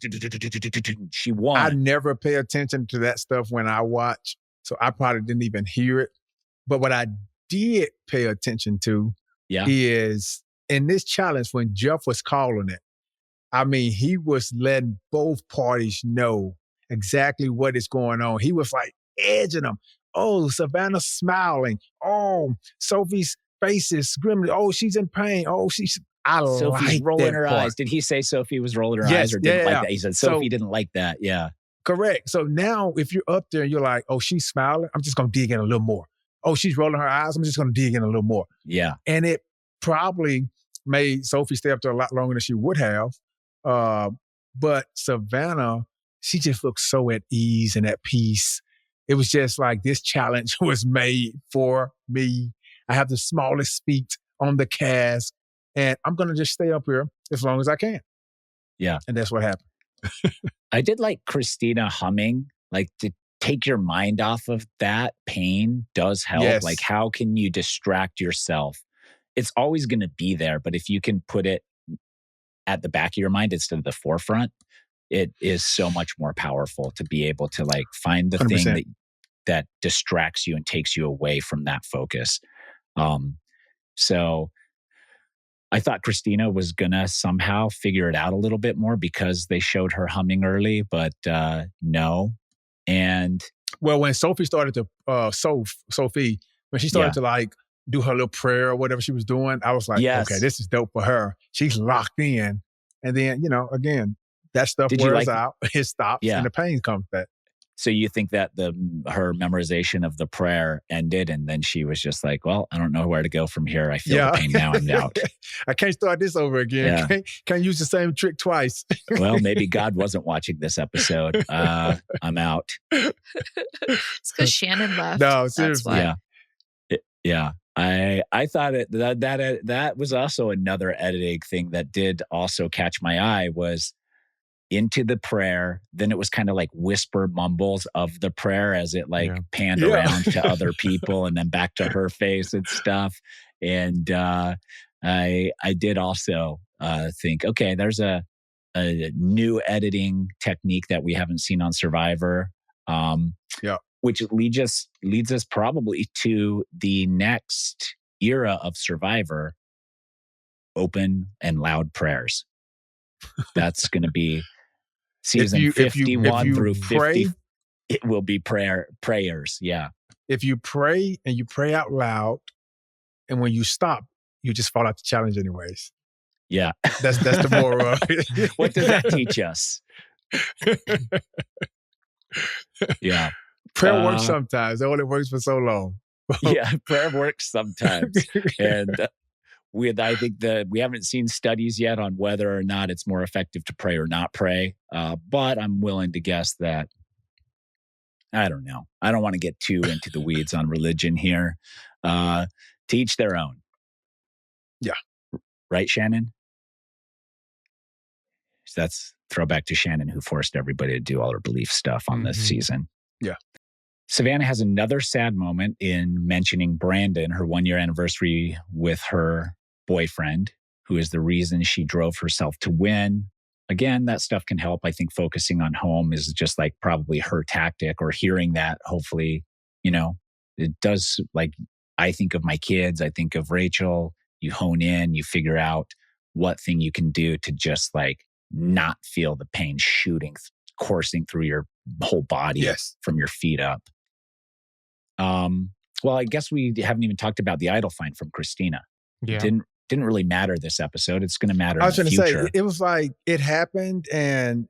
She won. I never pay attention to that stuff when I watch, so I probably didn't even hear it. But what I did pay attention to is in this challenge when Jeff was calling it, I mean, he was letting both parties know exactly what is going on. He was like edging them. Oh, Savannah's smiling. Oh, Sophie's face is grim. Oh, she's in pain. Oh, Sophie's rolling her eyes. Did he say Sophie was rolling her eyes or didn't like that? He said Sophie didn't like that. Yeah. Correct. So now if you're up there and you're like, oh, she's smiling, I'm just going to dig in a little more. Oh, she's rolling her eyes. I'm just going to dig in a little more. Yeah. And it probably made Sophie stay up there a lot longer than she would have. But Savannah, she just looked so at ease and at peace. It was just like this challenge was made for me. I have the smallest feet on the cast, and I'm going to just stay up here as long as I can. Yeah. And that's what happened. I did like Christina humming, like to take your mind off of that pain does help. Yes. Like, how can you distract yourself? It's always going to be there, but if you can put it at the back of your mind instead of the forefront, it is so much more powerful to be able to like find the 100%. Thing that distracts you and takes you away from that focus. So I thought Christina was going to somehow figure it out a little bit more because they showed her humming early, but no. And well, when Sophie started to, Sophie, when she started to like do her little prayer or whatever she was doing, I was like, okay, this is dope for her. She's locked in. And then, you know, again, that stuff wears out, it stops, and the pain comes back. So you think that her memerization of the prayer ended, and then she was just like, well, I don't know where to go from here. I feel the pain now. I'm out. I can't start this over again. Yeah. Can't use the same trick twice. Well, maybe God wasn't watching this episode. I'm out. It's because Shannon left. No, seriously. Yeah. I thought that was also another editing thing that did also catch my eye was into the prayer. Then it was kind of like whisper mumbles of the prayer as it like panned around to other people and then back to her face and stuff. And I did also think, okay, there's a new editing technique that we haven't seen on Survivor. Which leads us probably to the next era of Survivor, open and loud prayers. That's going to be season 51 through 50. It will be prayers. Yeah. If you pray and you pray out loud, and when you stop, you just fall out the challenge anyways. Yeah. That's the moral. What does that teach us? Yeah. Prayer works sometimes. It only works for so long. Yeah, prayer works sometimes. And I think that we haven't seen studies yet on whether or not it's more effective to pray or not pray. But I'm willing to guess that, I don't know. I don't want to get too into the weeds on religion here. To each their own. Yeah. Right, Shannon? That's throwback to Shannon, who forced everybody to do all her belief stuff on this season. Yeah. Savannah has another sad moment in mentioning Brandon, her 1-year anniversary with her boyfriend, who is the reason she drove herself to win. Again, that stuff can help. I think focusing on home is just like probably her tactic, or hearing that. Hopefully, it does. Like, I think of my kids, I think of Rachel. You hone in, you figure out what thing you can do to just like not feel the pain coursing through your whole body from your feet up. Well, I guess we haven't even talked about the idol find from Christina. Yeah. It didn't really matter this episode. It's going to matter in the future. I was going to say, it was like it happened and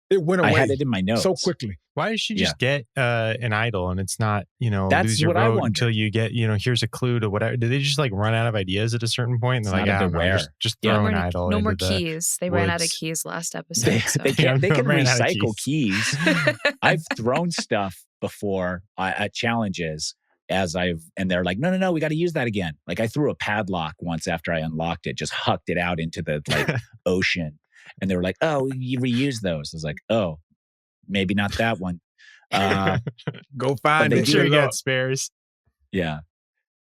it went away. I had it in my notes so quickly. Why did she just get an idol and it's not, That's lose your what I vote wonder. until you get, here's a clue to whatever? Did they just like run out of ideas at a certain point? And they're like, I don't know, just throw an idol. No more keys. They ran out of keys last episode. They can recycle keys. I've thrown stuff before at challenges and they're like, no, we got to use that again. Like I threw a padlock once after I unlocked it, just hucked it out into the ocean. And they were like, oh, you reuse those. I was like, oh, maybe not that one. Go find it. Sure you got spares. Yeah.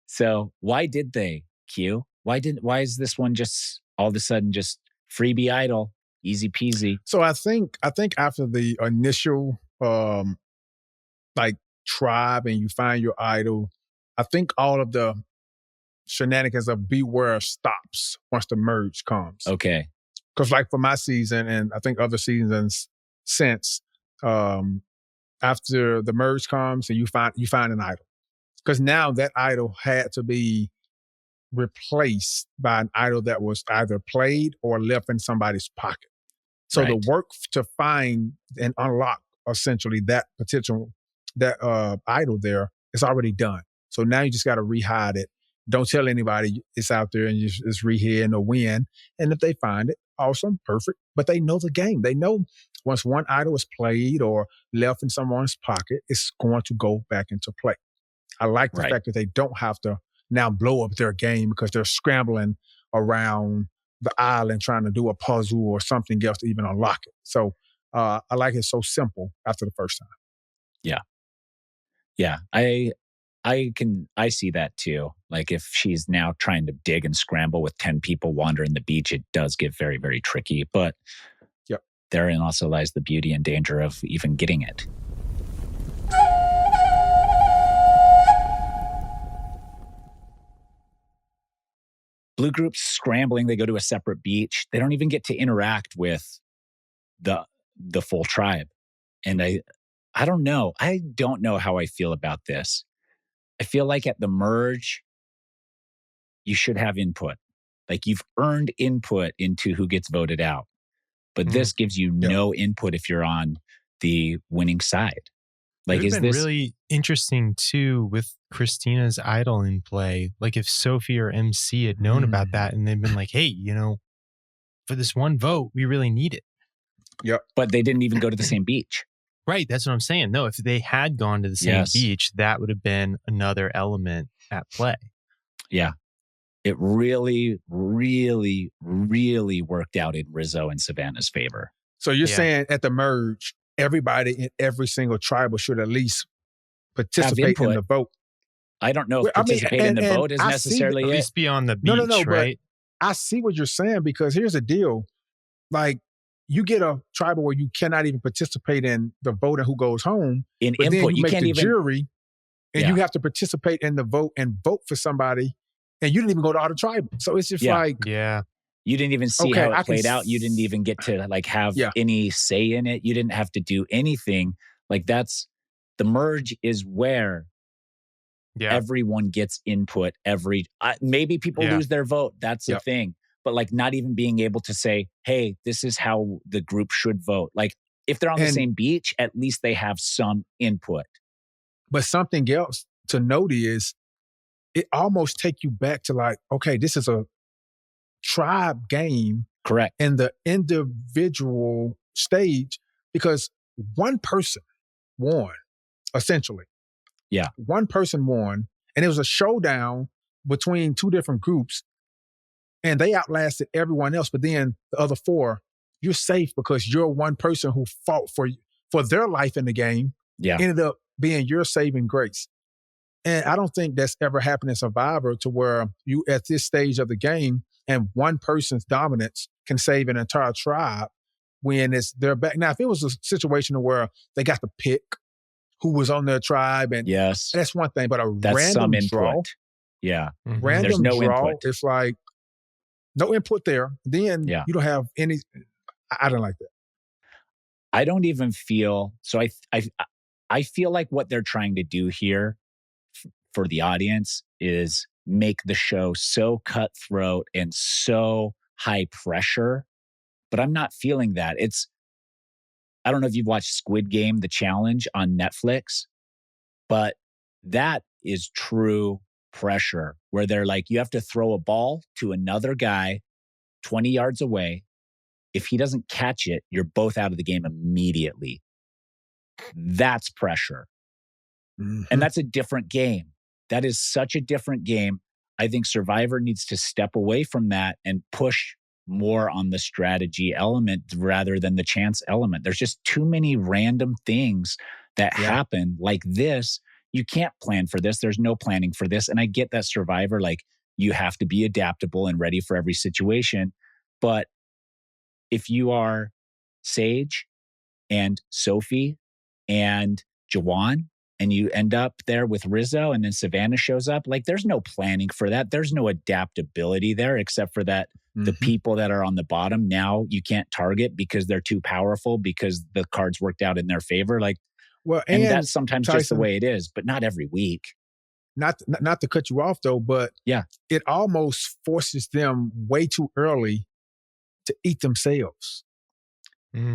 So why did they, Q? Why is this one just all of a sudden just freebie idol, easy peasy? So I think after the initial tribe and you find your idol, I think all of the shenanigans of beware stops once the merge comes. Okay. Because like for my season and I think other seasons since, after the merge comes and you find an idol. Because now that idol had to be replaced by an idol that was either played or left in somebody's pocket. So the work to find and unlock essentially that idol there is already done. So now you just got to rehide it. Don't tell anybody it's out there and you just rehead or win. And if they find it, awesome, perfect. But they know the game. They know once one idol is played or left in someone's pocket, it's going to go back into play. I like the fact that they don't have to now blow up their game because they're scrambling around the island trying to do a puzzle or something else to even unlock it. So I like it so simple after the first time. Yeah. Yeah. I see that too. Like if she's now trying to dig and scramble with 10 people wandering the beach, it does get very, very tricky. But therein also lies the beauty and danger of even getting it. Blue group's scrambling. They go to a separate beach. They don't even get to interact with the full tribe. And I don't know. I don't know how I feel about this. I feel like at the merge, you should have input. Like you've earned input into who gets voted out. But this gives you no input if you're on the winning side. Like, is this really interesting too with Christina's idol in play? Like if Sophie or MC had known about that and they've been like, hey, for this one vote, we really need it. Yep. But they didn't even go to the same beach. Right. That's what I'm saying. No, if they had gone to the same beach, that would have been another element at play. Yeah. It really, really, really worked out in Rizzo and Savannah's favor. So you're saying at the merge, everybody in every single tribal should at least participate in the vote. I don't know if participate in the vote is necessarily at least be on the beach, no, right? But I see what you're saying because here's the deal. Like you get a tribal where you cannot even participate in the vote and who goes home. In but input, then you make can't the even jury and you have to participate in the vote and vote for somebody and you didn't even go to all the tribal. So it's just you didn't even see how it played out. You didn't even get to like have any say in it. You didn't have to do anything. Like that's the merge is where everyone gets input. Maybe people lose their vote. That's the thing. But like not even being able to say, hey, this is how the group should vote. Like if they're on the same beach, at least they have some input. But something else to note is it almost take you back to like, okay, this is a tribe game. Correct. In the individual stage because one person won, essentially. Yeah. One person won, and it was a showdown between two different groups, and they outlasted everyone else. But then the other four, you're safe because you're one person who fought for their life in the game. Yeah. Ended up being your saving grace. And I don't think that's ever happened in Survivor to where you at this stage of the game and one person's dominance can save an entire tribe when it's their back. Now, if it was a situation where they got to pick who was on their tribe, and yes, that's one thing, but that's random some draw. input. Yeah. Random There's no draw, input. it's like no input there. Then you don't have any. I don't like that. I don't even feel so. I feel like what they're trying to do here for the audience is make the show so cutthroat and so high pressure, but I'm not feeling that. I don't know if you've watched Squid Game, The Challenge on Netflix, but that is true pressure where they're like, you have to throw a ball to another guy 20 yards away. If he doesn't catch it, you're both out of the game immediately. That's pressure. Mm-hmm. And that's a different game. That is such a different game. I think Survivor needs to step away from that and push more on the strategy element rather than the chance element. There's just too many random things that happen like this. You can't plan for this. There's no planning for this. And I get that Survivor, like you have to be adaptable and ready for every situation. But if you are Sage and Sophie and Jawan, and you end up there with Rizzo and then Savannah shows up, like there's no planning for that. There's no adaptability there except for that the people that are on the bottom now you can't target because they're too powerful because the cards worked out in their favor. Like, well, and that's sometimes Tyson, just the way it is, but not every week. Not to cut you off though, but it almost forces them way too early to eat themselves.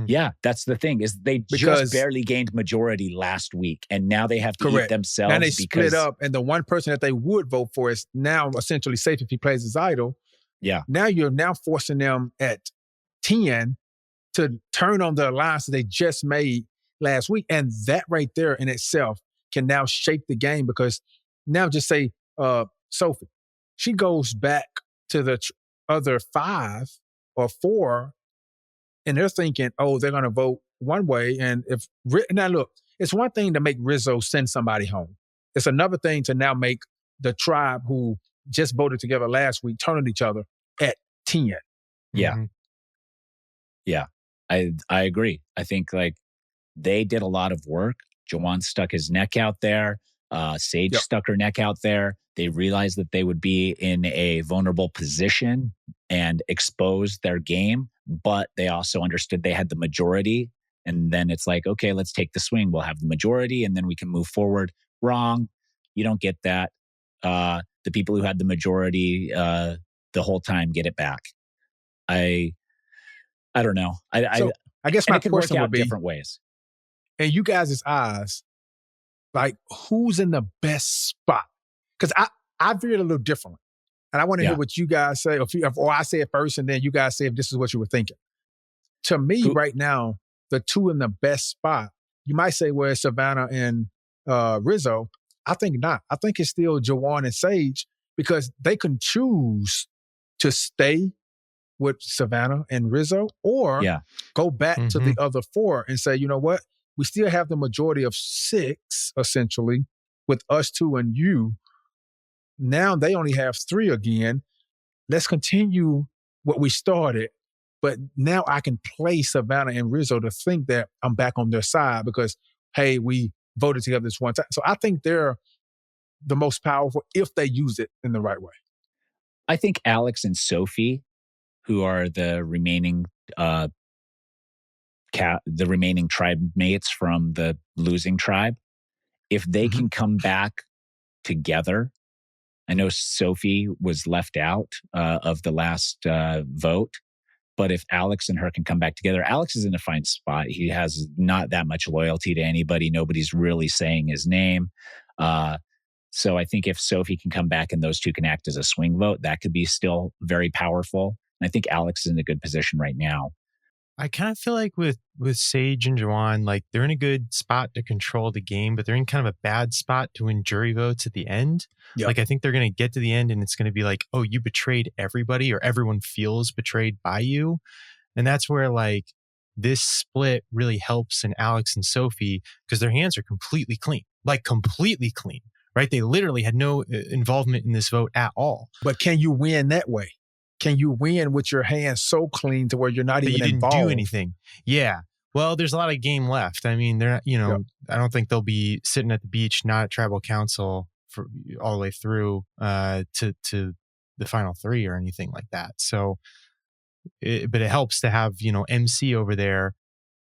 Yeah, that's the thing is they just barely gained majority last week and now they have to eat themselves. Now they split up and the one person that they would vote for is now essentially safe if he plays his idol. Yeah. Now you're forcing them at 10 to turn on the alliance that they just made last week. And that right there in itself can now shape the game because now just say Sophie, she goes back to the other 5 or 4 and they're thinking, oh, they're going to vote one way. And now look, it's one thing to make Rizzo send somebody home. It's another thing to now make the tribe who just voted together last week turn on each other at 10. Yeah. Mm-hmm. Yeah. I agree. I think like they did a lot of work. Jawan stuck his neck out there. Sage stuck her neck out there. They realized that they would be in a vulnerable position and expose their game, but they also understood they had the majority. And then it's like, okay, let's take the swing. We'll have the majority and then we can move forward. Wrong. You don't get that. The people who had the majority the whole time get it back. I don't know. I guess my question would be different ways. In you guys' eyes, like who's in the best spot? Because I view it a little differently. And I want to hear what you guys say, or I say it first and then you guys say if this is what you were thinking. To me, right now, the two in the best spot, you might say, well, it's Savannah and Rizzo. I think not. I think it's still Jawan and Sage because they can choose to stay with Savannah and Rizzo or go back to the other 4 and say, you know what? We still have the majority of 6, essentially, with us 2 and you. Now they only have 3 again. Let's continue what we started. But now I can play Savannah and Rizzo to think that I'm back on their side because, hey, we voted together this one time. So I think they're the most powerful if they use it in the right way. I think Alex and Sophie, who are the remaining tribe mates from the losing tribe, if they can come back together. I know Sophie was left out of the last vote, but if Alex and her can come back together, Alex is in a fine spot. He has not that much loyalty to anybody. Nobody's really saying his name. So I think if Sophie can come back and those two can act as a swing vote, that could be still very powerful. And I think Alex is in a good position right now. I kind of feel like with Sage and Jawan, like they're in a good spot to control the game, but they're in kind of a bad spot to win jury votes at the end. Yep. Like I think they're going to get to the end and it's going to be like, oh, you betrayed everybody or everyone feels betrayed by you. And that's where like this split really helps in Alex and Sophie because their hands are completely clean, like completely clean, right? They literally had no involvement in this vote at all. But can you win that way? Can you win with your hands so clean to where you're not even involved? You didn't do anything. Yeah. Well, there's a lot of game left. I mean, they're not, I don't think they'll be sitting at the beach, not at tribal council for all the way through to the final three or anything like that. So, but it helps to have, MC over there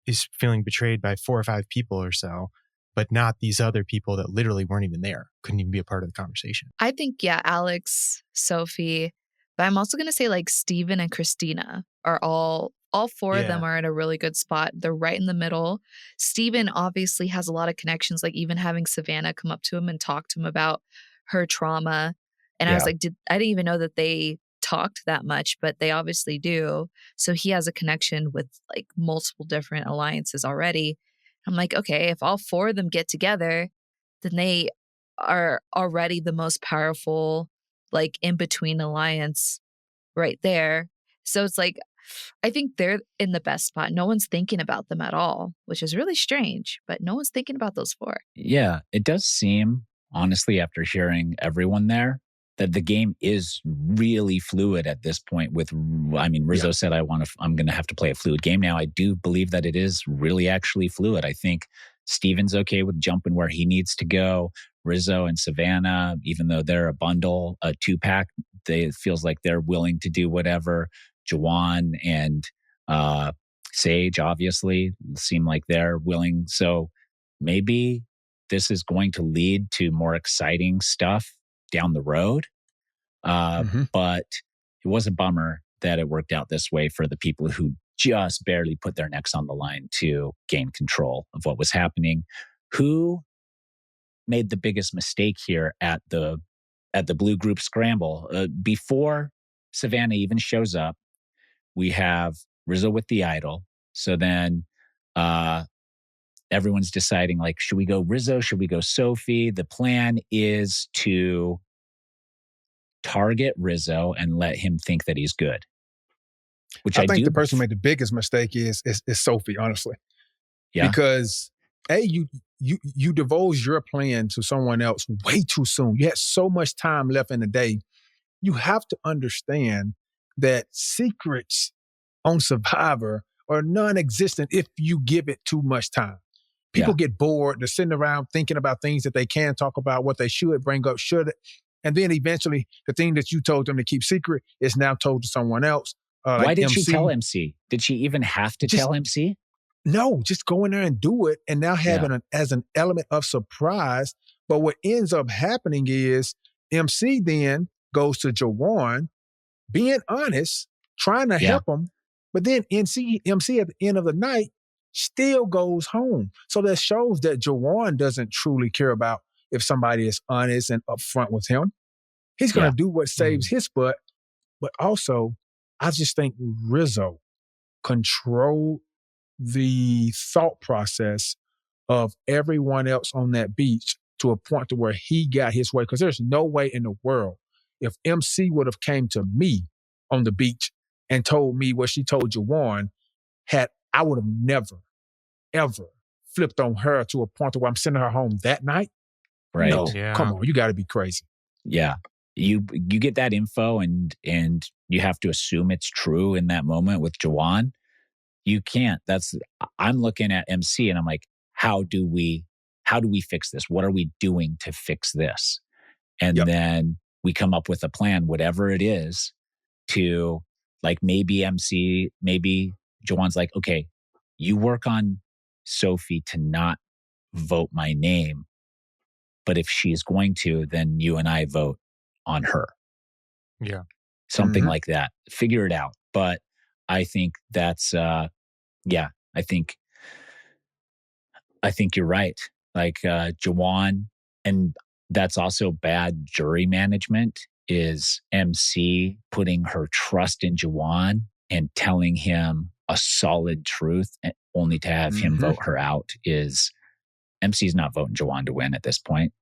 is feeling betrayed by 4 or 5 people or so, but not these other people that literally weren't even there, couldn't even be a part of the conversation. I think, Alex, Sophie, but I'm also going to say like Steven and Christina are all 4 of them are in a really good spot. They're right in the middle. Steven obviously has a lot of connections, like even having Savannah come up to him and talk to him about her trauma. And I was like, I didn't even know that they talked that much, but they obviously do. So he has a connection with like multiple different alliances already. I'm like, okay, if all 4 of them get together, then they are already the most powerful, like in between alliance right there. So it's like, I think they're in the best spot. No one's thinking about them at all, which is really strange, but no one's thinking about those 4. Yeah, it does seem, honestly, after hearing everyone there, that the game is really fluid at this point. Rizzo said, I'm going to have to play a fluid game now. I do believe that it is really actually fluid. I think Steven's okay with jumping where he needs to go. Rizzo and Savannah, even though they're a bundle, a 2-pack, it feels like they're willing to do whatever. Juwan and Sage obviously seem like they're willing. So maybe this is going to lead to more exciting stuff down the road. But it was a bummer that it worked out this way for the people who just barely put their necks on the line to gain control of what was happening. Who made the biggest mistake here at the blue group scramble? Before Savannah even shows up, we have Rizzo with the idol. So then everyone's deciding, like, should we go Rizzo? Should we go Sophie? The plan is to target Rizzo and let him think that he's good. Which I think the person who made the biggest mistake is Sophie, honestly. Yeah. Because you divulge your plan to someone else way too soon. You had so much time left in the day. You have to understand that secrets on Survivor are non-existent if you give it too much time. People get bored. They're sitting around thinking about things that they can talk about, what they should bring up, and then eventually the thing that you told them to keep secret is now told to someone else. Why did she tell MC? Did she even have to tell MC? No, just go in there and do it, and now having it as an element of surprise. But what ends up happening is MC then goes to Jawan, being honest, trying to help him, but then MC at the end of the night still goes home. So that shows that Jawan doesn't truly care about if somebody is honest and upfront with him. He's going to do what saves his butt. But also, I just think Rizzo controlled the thought process of everyone else on that beach to a point to where he got his way. Because there's no way in the world, if MC would have came to me on the beach and told me what she told Jawan, I would have never, ever flipped on her to a point to where I'm sending her home that night. Right. No, come on, you got to be crazy. Yeah. You get that info and you have to assume it's true in that moment with Jawan. You can't. I'm looking at MC and I'm like, how do we fix this? What are we doing to fix this? And then we come up with a plan, whatever it is, to like maybe Jawan's like, okay, you work on Sophie to not vote my name. But if she's going to, then you and I vote on her. Yeah. Something like that. Figure it out. But I think that's, I think you're right. Like Jawan, and that's also bad jury management, is MC putting her trust in Jawan and telling him a solid truth only to have him vote her out. MC's not voting Jawan to win at this point.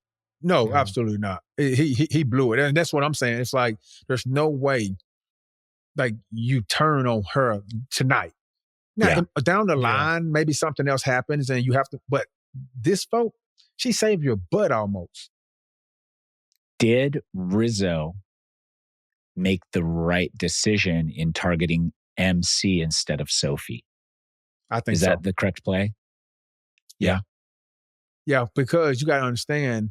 No, absolutely not. He blew it. And that's what I'm saying. It's like, there's no way like you turn on her tonight. Now, down the line, maybe something else happens and you have to, but this folk, she saved your butt almost. Did Rizzo make the right decision in targeting MC instead of Sophie? I think Is that the correct play? Yeah. Yeah, because you got to understand,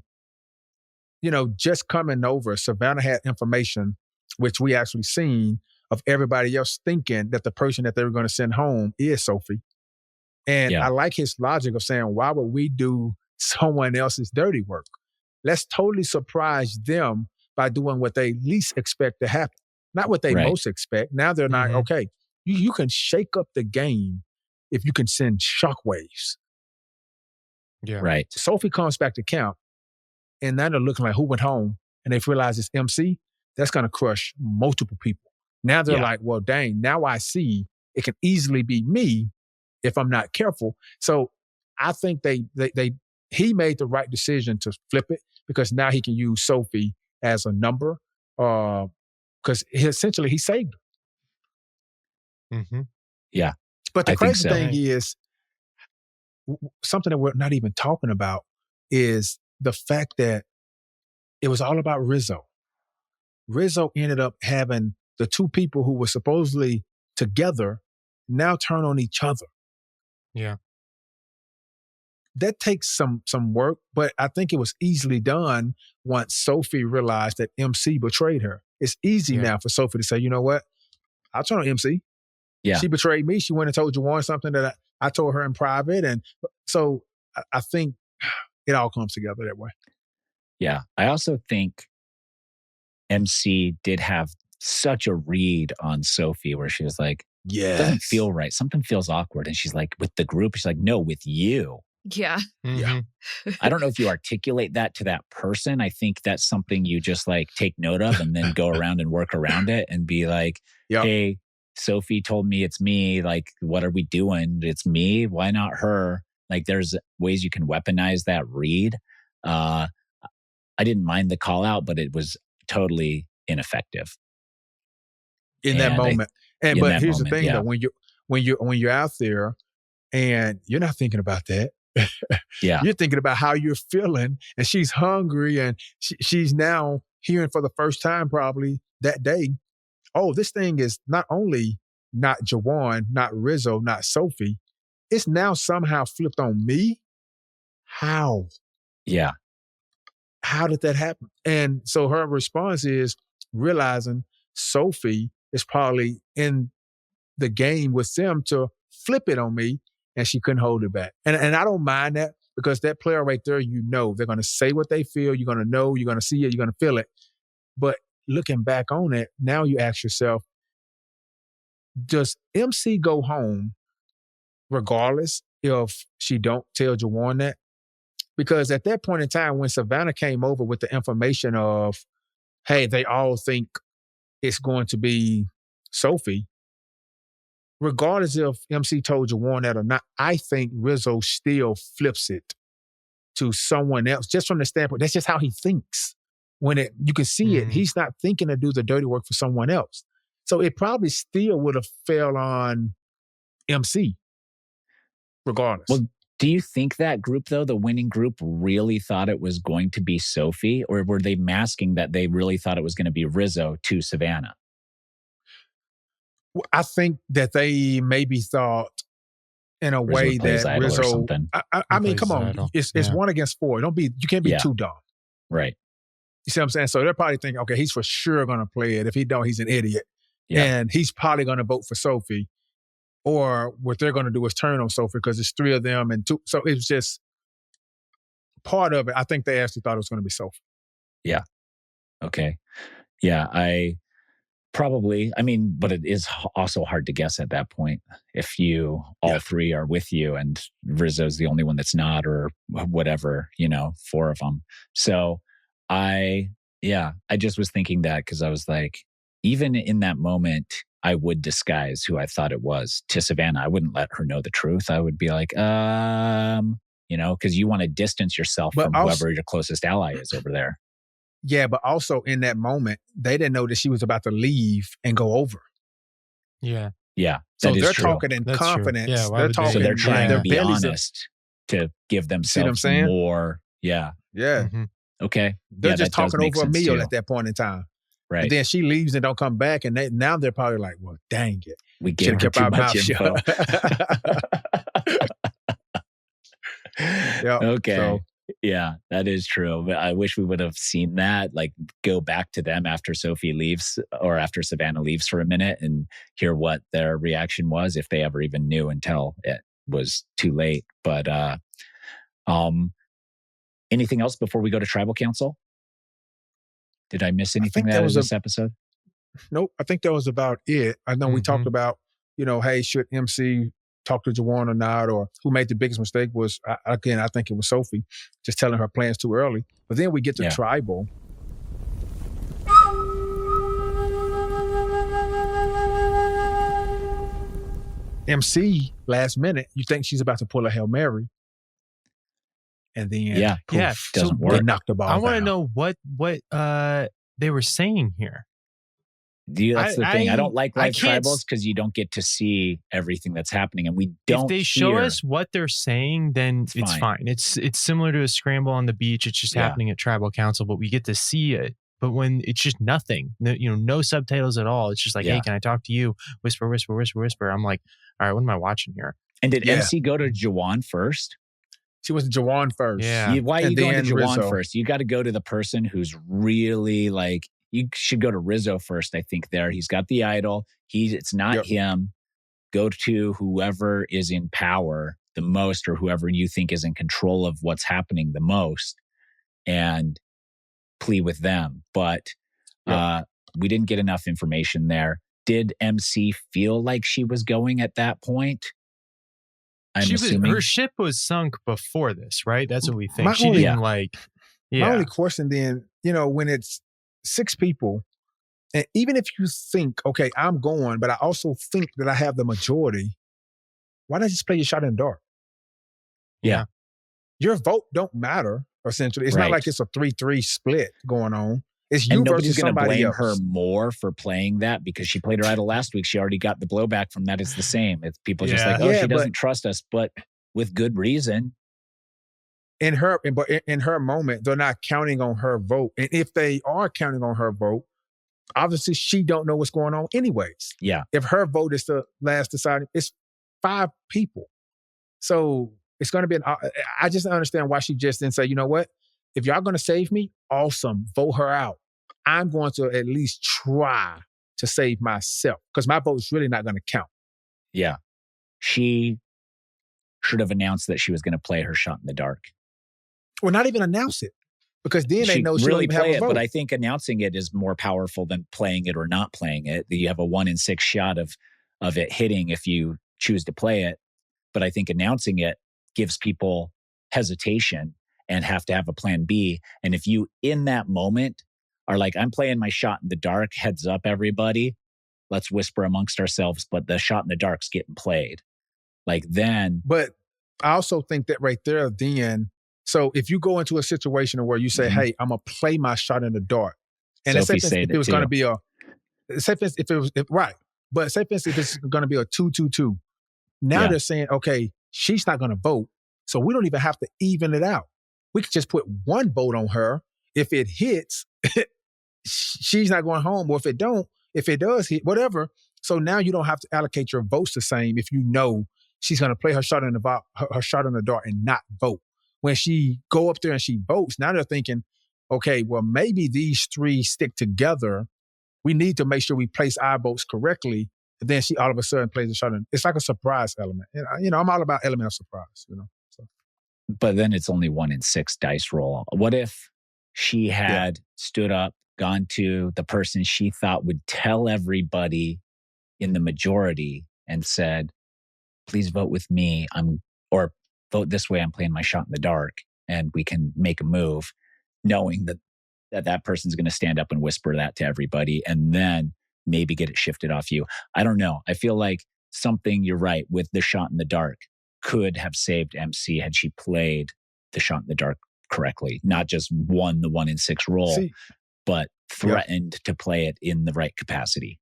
just coming over, Savannah had information, which we actually seen, of everybody else thinking that the person that they were going to send home is Sophie. And I like his logic of saying, why would we do someone else's dirty work? Let's totally surprise them by doing what they least expect to happen. Not what they most expect. Now they're not, okay, you can shake up the game if you can send shockwaves. Yeah. Right. Sophie comes back to camp, and now they're looking like who went home, and they've realized it's MC. That's going to crush multiple people. Now they're like, well, dang, now I see it can easily be me if I'm not careful. So I think he made the right decision to flip it because now he can use Sophie as a number because essentially he saved her. Mm-hmm. Yeah. But the crazy thing is, something that we're not even talking about is the fact that it was all about Rizzo. Rizzo ended up having the two people who were supposedly together now turn on each other. Yeah. That takes some work, but I think it was easily done once Sophie realized that MC betrayed her. It's easy now for Sophie to say, you know what? I'll turn on MC. Yeah. She betrayed me. She went and told Juwan something that I told her in private. And so I think it all comes together that way. Yeah. I also think MC did have such a read on Sophie where she was like, it doesn't feel right. Something feels awkward. And she's like, with the group, she's like, no, with you. Yeah. Yeah. I don't know if you articulate that to that person. I think that's something you just like take note of and then go around and work around it and be like, hey, Sophie told me it's me. Like, what are we doing? It's me. Why not her? Like, there's ways you can weaponize that read. I didn't mind the call out, but it was totally ineffective in that moment. But here's the thing, though, when you're out there and you're not thinking about that. You're thinking about how you're feeling, and she's hungry, and she's now hearing for the first time probably that day, oh, this thing is not only not Juwan, not Rizzo, not Sophie, it's now somehow flipped on me. How? Yeah. How did that happen? And so her response is realizing Sophie is probably in the game with them to flip it on me, and she couldn't hold it back. And I don't mind that because that player right there, they're going to say what they feel. You're going to know, you're going to see it, you're going to feel it. But looking back on it, now you ask yourself, does MC go home regardless if she don't tell Juwan that? Because at that point in time, when Savannah came over with the information of, hey, they all think it's going to be Sophie, regardless if MC told Juwan that or not, I think Rizzo still flips it to someone else, just from the standpoint, that's just how he thinks. When you can see it, he's not thinking to do the dirty work for someone else. So it probably still would have fell on MC, regardless. Well, do you think that group, though, the winning group, really thought it was going to be Sophie? Or were they masking that they really thought it was going to be Rizzo to Savannah? I think that they maybe thought in a way that Rizzo. I mean, come on, it's 1 against 4. You can't be too dumb, right? You see what I'm saying? So they're probably thinking, okay, he's for sure going to play it. If he don't, he's an idiot, and he's probably going to vote for Sophie. Or what they're going to do is turn on Sophie because it's 3 of them and 2. So it was just part of it. I think they actually thought it was going to be Sophie. Yeah. Okay. Yeah, but it is also hard to guess at that point if all 3 are with you and Rizzo's the only one that's not, or whatever, 4 of them. So I just was thinking that because I was like, even in that moment, I would disguise who I thought it was to Savannah. I wouldn't let her know the truth. I would be like, because you want to distance yourself from whoever your closest ally is over there. Yeah, but also in that moment, they didn't know that she was about to leave and go over. Yeah. Yeah. So they're true. talking in confidence. Yeah, they're talking. So they're trying to be bellies honest to give see what I'm themselves saying? more. Yeah. Yeah. Mm-hmm. Okay. They're just that does talking make over a sense meal too. at that point in time. Right. And then she leaves and don't come back. And now they're probably like, well, dang it. We gave her too much info. Yep. Okay. So, yeah, that is true. But I wish we would have seen that, like go back to them after Sophie leaves or after Savannah leaves for a minute and hear what their reaction was, if they ever even knew until it was too late. But anything else before we go to Tribal Council? Did I miss anything in this episode? Nope. I think that was about it. I know we talked about, hey, should MC talk to Juwan or not, or who made the biggest mistake was, I think it was Sophie, just telling her plans too early. But then we get to Tribal. MC, last minute, you think she's about to pull a Hail Mary. And then, doesn't work. They knocked the ball down. I want to know what they were saying here. That's the thing. I don't like live tribals because you don't get to see everything that's happening, and we don't. If they show us what they're saying, then it's fine. It's similar to a scramble on the beach. It's just happening at Tribal Council, but we get to see it. But when it's just nothing, no subtitles at all. It's just like, hey, can I talk to you? Whisper, whisper, whisper, whisper. I'm like, all right, what am I watching here? And did MC go to Juwan first? She was Juwan first. Yeah. Why are you going to Juwan first? You got to go to the person who's really like. You should go to Rizzo first, I think, there. He's got the idol. It's not him. Go to whoever is in power the most or whoever you think is in control of what's happening the most and plea with them. But we didn't get enough information there. Did MC feel like she was going at that point? I'm assuming. Her ship was sunk before this, right? That's what we think. My only question then, when it's 6 people, and even if you think, okay, I'm going, but I also think that I have the majority, why not just play your shot in the dark? Yeah. Your vote don't matter, essentially. It's not like it's a 3-3 split going on. It's you versus somebody else. Nobody's going to blame her more for playing that because she played her idol last week. She already got the blowback from that. It's the same. It's people just like, she doesn't trust us, but with good reason. In her moment, they're not counting on her vote. And if they are counting on her vote, obviously she don't know what's going on anyways. Yeah. If her vote is the last deciding, it's 5 people. So it's going to be I just don't understand why she just didn't say, you know what? If y'all going to save me, awesome. Vote her out. I'm going to at least try to save myself because my vote is really not going to count. Yeah. She should have announced that she was going to play her shot in the dark. Or not even announce it, because then they know she really don't even have a vote. But I think announcing it is more powerful than playing it or not playing it. You have a 1 in 6 shot of it hitting if you choose to play it. But I think announcing it gives people hesitation and have to have a plan B. And if you, in that moment, are like, I'm playing my shot in the dark, heads up, everybody, let's whisper amongst ourselves, but the shot in the dark's getting played. Like then. But I also think that right there, then, so if you go into a situation where you say, hey, I'm going to play my shot in the dark. And if it was going to be but say if it's going to be a 2-2-2. Now they're saying, okay, she's not going to vote. So we don't even have to even it out. We could just put 1 vote on her. If it hits, she's not going home. Or if it does hit, whatever. So now you don't have to allocate your votes the same if you know she's going to play her shot in the dark and not vote. When she go up there and she votes, now they're thinking, okay, well, maybe these 3 stick together. We need to make sure we place our votes correctly. And then she all of a sudden plays a shot in. It's like a surprise element. I'm all about element of surprise, So. But then it's only 1 in 6 dice roll. What if she had stood up, gone to the person she thought would tell everybody in the majority and said, please vote with me. Or vote this way, I'm playing my shot in the dark, and we can make a move, knowing that person's going to stand up and whisper that to everybody, and then maybe get it shifted off you. I don't know. I feel like something, you're right, with the shot in the dark could have saved MC had she played the shot in the dark correctly, not just won the 1 in 6 roll, but threatened to play it in the right capacity.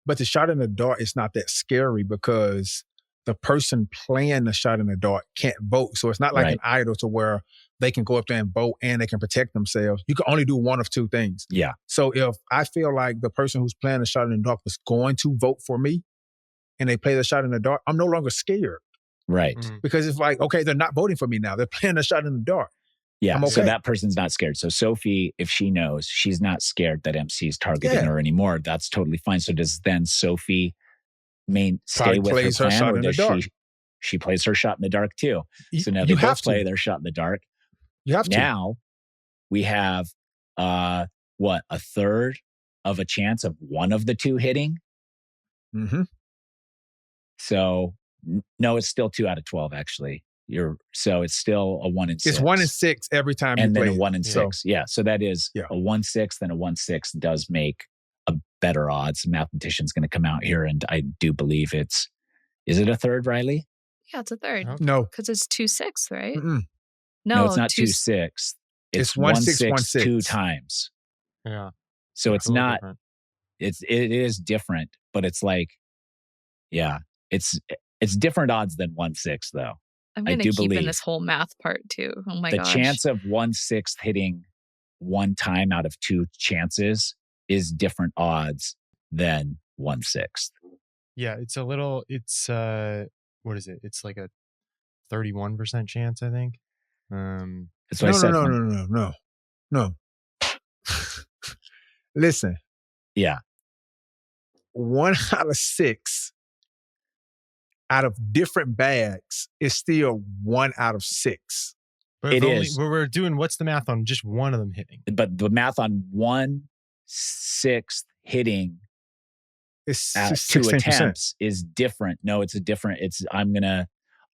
But the shot in the dark is not that scary because the person playing the shot in the dark can't vote. So it's not like an idol to where they can go up there and vote and they can protect themselves. You can only do one of two things. Yeah. So if I feel like the person who's playing the shot in the dark was going to vote for me and they play the shot in the dark, I'm no longer scared. Right. Because it's like, okay, they're not voting for me now. They're playing the shot in the dark. Yeah. Okay. So that person's not scared. So Sophie, if she knows she's not scared that MC's targeting her anymore, that's totally fine. So does then Sophie stay with her plan, or does she plays her shot in the dark too? So now they both play their shot in the dark. You have to. Now we have a third of a chance of one of the two hitting. Mm-hmm. So no, it's still 2 out of 12 actually. So it's still a 1 in 6. It's 1 in 6 every time and you play. And then a 1 in 6. Yeah. So that is a 1/6 and a 1/6 does make a better odds. The mathematician's going to come out here, and I do believe is it a third, Riley? Yeah, it's a third. No. Because it's 2/6, right? Mm-mm. No, it's not 2/6. It's 1/6 2 times. Yeah. So it's not, it is different, but it's like, it's different odds than 1/6 though. I'm going to keep in this whole math part too. Oh my gosh. The chance of 1/6 hitting one time out of 2 chances is different odds than 1/6. Yeah, it's what is it? It's like a 31% chance, I think. That's what I said. No. Listen. Yeah. 1 out of 6 out of different bags is still 1 out of 6. But it is. We're doing, what's the math on just one of them hitting? But the math on 1/6 hitting is 2 attempts is different. No, it's a different.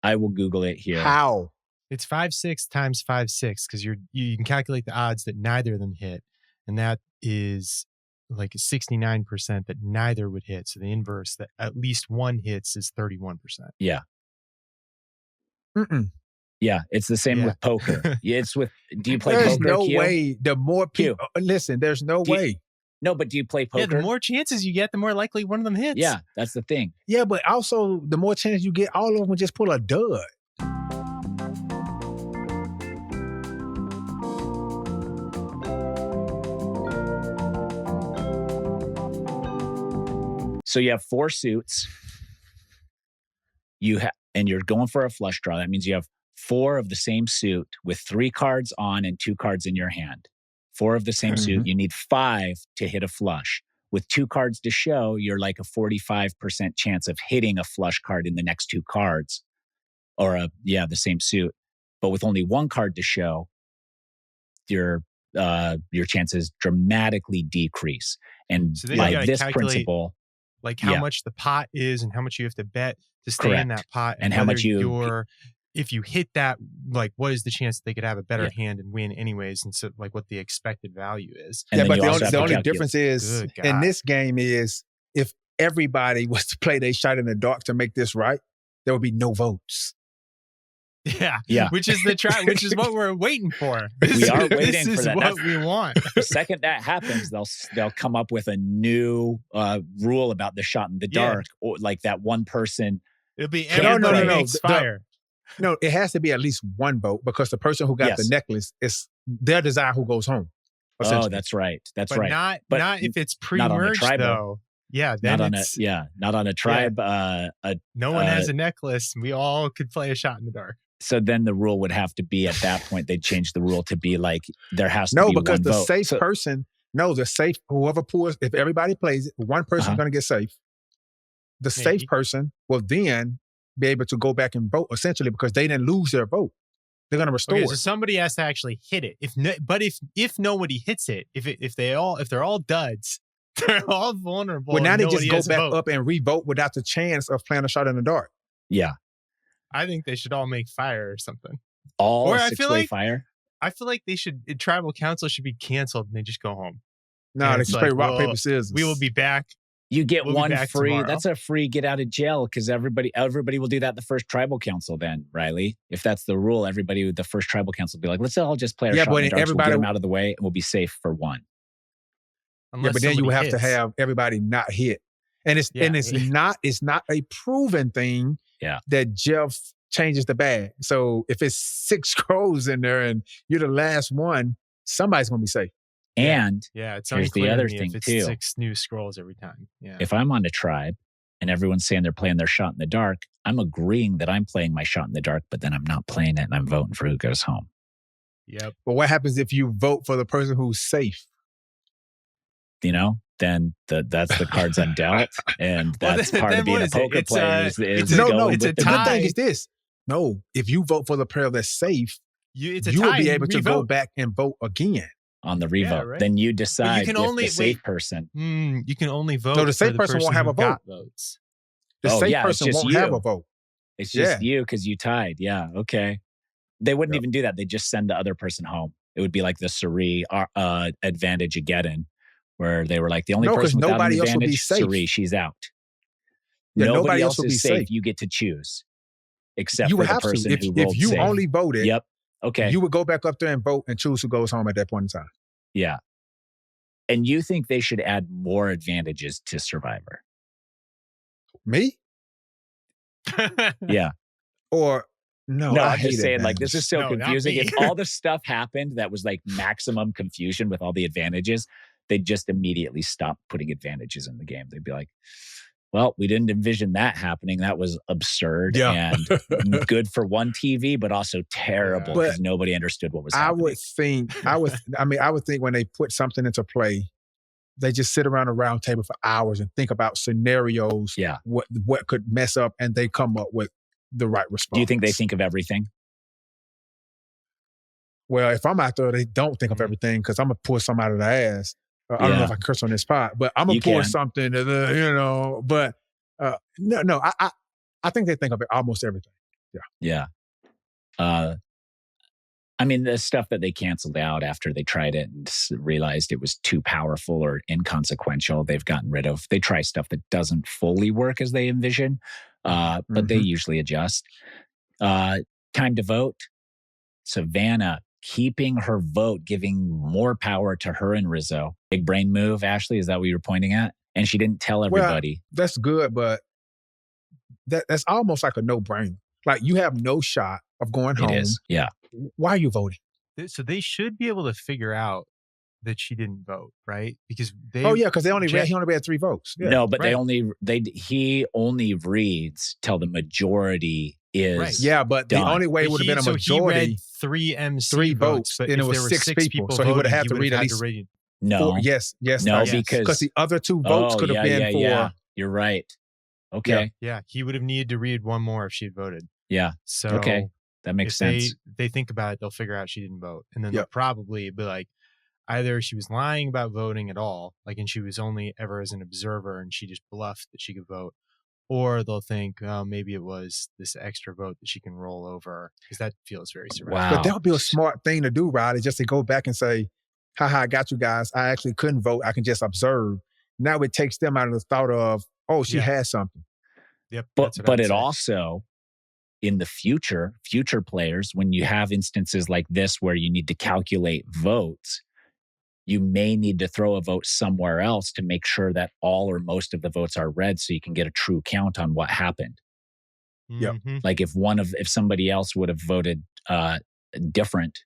I will Google it here. How? It's 5/6 times 5/6 because you can calculate the odds that neither of them hit, and that is like 69% that neither would hit. So the inverse, that at least one hits, is 31%. Yeah. Mm-mm. Yeah, it's the same with poker. Do you play there's poker? There's no way. The more people listen, there's no way. No, but do you play poker? Yeah, the more chances you get, the more likely one of them hits. Yeah, that's the thing. Yeah, but also the more chances you get, all of them will just pull a dud. So you have 4 suits. And you're going for a flush draw. That means you have 4 of the same suit with 3 cards on and 2 cards in your hand. 4 of the same suit. You need 5 to hit a flush. With 2 cards to show, you're like a 45% chance of hitting a flush card in the next 2 cards, or the same suit. But with only 1 card to show, your chances dramatically decrease. And so by this principle, like how much the pot is and how much you have to bet to stay in that pot, and how much if you hit that, like what is the chance that they could have a better hand and win anyways, and so like what the expected value is. And but the only difference is in this game is if everybody was to play they shot in the dark to make this right, there would be no votes. Yeah. Which is which is what we're waiting for. We are waiting for that. This is what we want. The second that happens, they'll come up with a new rule about the shot in the dark, or like that one person. It'll be no. Fire. No, it has to be at least one vote because the person who got the necklace is their desire who goes home. Oh, that's right. That's but right. Not if it's pre-merged though. Yeah, then not on a tribe. No one has a necklace. We all could play a shot in the dark. So then the rule would have to be, at that point, they'd change the rule to be like, there has to be one vote. No, because the safe person, whoever pulls, if everybody plays it, one person's going to get safe. The safe person will then be able to go back and vote, essentially, because they didn't lose their vote. They're going to restore it. So somebody has to actually hit it. If nobody hits it, if they're all duds, they're all vulnerable. Well, now they just go back up and re-vote without the chance of playing a shot in the dark. Yeah. I think they should all make fire or something. All 6-way fire? I feel like tribal council should be canceled and they just go home. No, they should play rock, paper, scissors. We will be back. You get one free. Tomorrow. That's a free get out of jail because everybody will do that the first tribal council then, Riley. If that's the rule, the first tribal council will be like, let's all just play our shot in the dark. We'll get them out of the way and we'll be safe for one. But then you have to have everybody not hit. And it's not a proven thing that Jeff changes the bag. So if it's 6 scrolls in there and you're the last one, somebody's gonna be safe. And it's here's the other thing if it's too. 6 new scrolls every time. Yeah. If I'm on a tribe and everyone's saying they're playing their shot in the dark, I'm agreeing that I'm playing my shot in the dark, but then I'm not playing it and I'm voting for who goes home. Yep. But what happens if you vote for the person who's safe? You know, then that's the cards I'm dealt, and that's part of being a poker player. The good thing is this. No, if you vote for the player that's safe, you will be able to go back and vote again. On the revote. Right. Then you decide if the safe person. You can only vote. No, the safe person won't have a vote. Votes. The safe person won't have a vote. It's just you because you tied. Yeah, okay. They wouldn't even do that. They just send the other person home. It would be like the Suri advantage again, where they were like, the only person without an advantage, Suri, she's out. Yeah, nobody else is safe. You get to choose. Except for the person who rolled if you safe. only voted, okay, you would go back up there and vote and choose who goes home at that point in time. Yeah. And you think they should add more advantages to Survivor? Me? Yeah. Or no, I'm just saying, like, this is so confusing. If all the stuff happened that was like maximum confusion with all the advantages, they'd just immediately stop putting advantages in the game. They'd be like, well, we didn't envision that happening. That was absurd and good for one TV, but also terrible because nobody understood what was happening. I would think when they put something into play, they just sit around a round table for hours and think about scenarios, what could mess up, and they come up with the right response. Do you think they think of everything? Well, if I'm out there, they don't think of everything because I'm going to pull some out of the ass. I don't know if I can curse on this spot, but I'm going to pour something, but no, I think they think of it almost everything. Yeah. I mean, the stuff that they canceled out after they tried it and realized it was too powerful or inconsequential, they've gotten rid of. They try stuff that doesn't fully work as they envision, but they usually adjust. Time to vote. Savannah keeping her vote, giving more power to her and Rizzo. Big brain move, Ashleigh, is that what you were pointing at? And she didn't tell everybody. Well, that's good, but that's almost like a no-brainer. Like, you have no shot of going home. It is, yeah. Why are you voting? So they should be able to figure out that she didn't vote, right? Because he only had 3 votes. Yeah. No, but he only reads till the majority is. Right. Yeah, but done. The only way it would have been a majority. He read 3 votes, and it was 6 people, so he would have had to read at least. No. 4. Yes. No, because the other 2 votes could have been for. Yeah. You're right. Okay. Yeah, he would have needed to read 1 more if she had voted. Yeah. So okay, that makes sense. They think about it, they'll figure out she didn't vote, and then they'll probably be like, either she was lying about voting at all, like, and she was only ever as an observer, and she just bluffed that she could vote, or they'll think, oh, maybe it was this extra vote that she can roll over, because that feels very surreal. Wow. But that would be a smart thing to do, Riley, just to go back and say, haha, I got you guys. I actually couldn't vote. I can just observe. Now it takes them out of the thought of, oh, she has something. Yep. But it also, in the future players, when you have instances like this where you need to calculate votes, you may need to throw a vote somewhere else to make sure that all or most of the votes are read so you can get a true count on what happened. Mm-hmm. Like if somebody else would have voted different,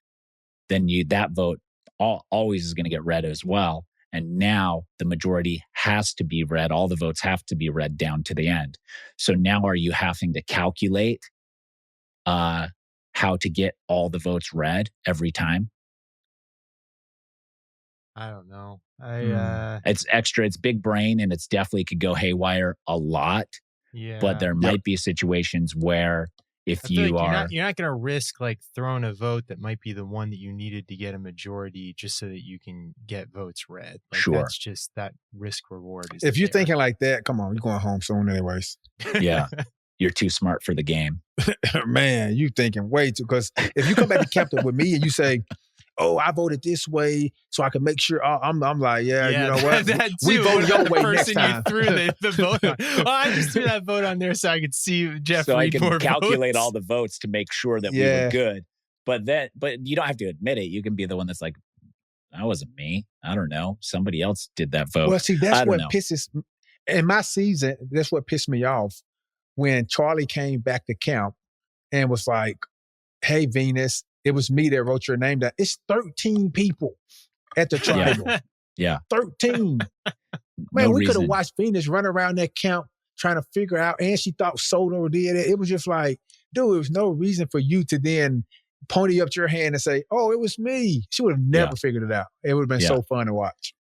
then that vote always is going to get read as well. And now the majority has to be read. All the votes have to be read down to the end. So now are you having to calculate how to get all the votes read every time? I don't know. It's extra. It's big brain, and it's definitely could go haywire a lot. Yeah. But there might be situations where if you are, you're not going to risk like throwing a vote that might be the one that you needed to get a majority just so that you can get votes read. Like, sure. That's just that risk reward. If you're thinking like that, come on, you're going home soon anyways. Yeah. You're too smart for the game. Man, you thinking way too, because if you come back to captain with me and you say, oh, I voted this way so I can make sure I'm like, you know what? We vote your way next time. You threw the vote on. Oh, I just threw that vote on there so I could see Jeff so read I can more calculate votes. all the votes to make sure that we were good. But you don't have to admit it. You can be the one that's like, that wasn't me. I don't know. Somebody else did that vote. Well, see, that's what pisses In my season, that's what pissed me off when Charlie came back to camp and was like, hey, Venus, it was me that wrote your name down. It's 13 people at the tribal. Yeah. 13. Man, we could have watched Venus run around that camp trying to figure out, and she thought Soto did it. It was just like, dude, there was no reason for you to then pony up your hand and say, oh, it was me. She would have never figured it out. It would have been so fun to watch.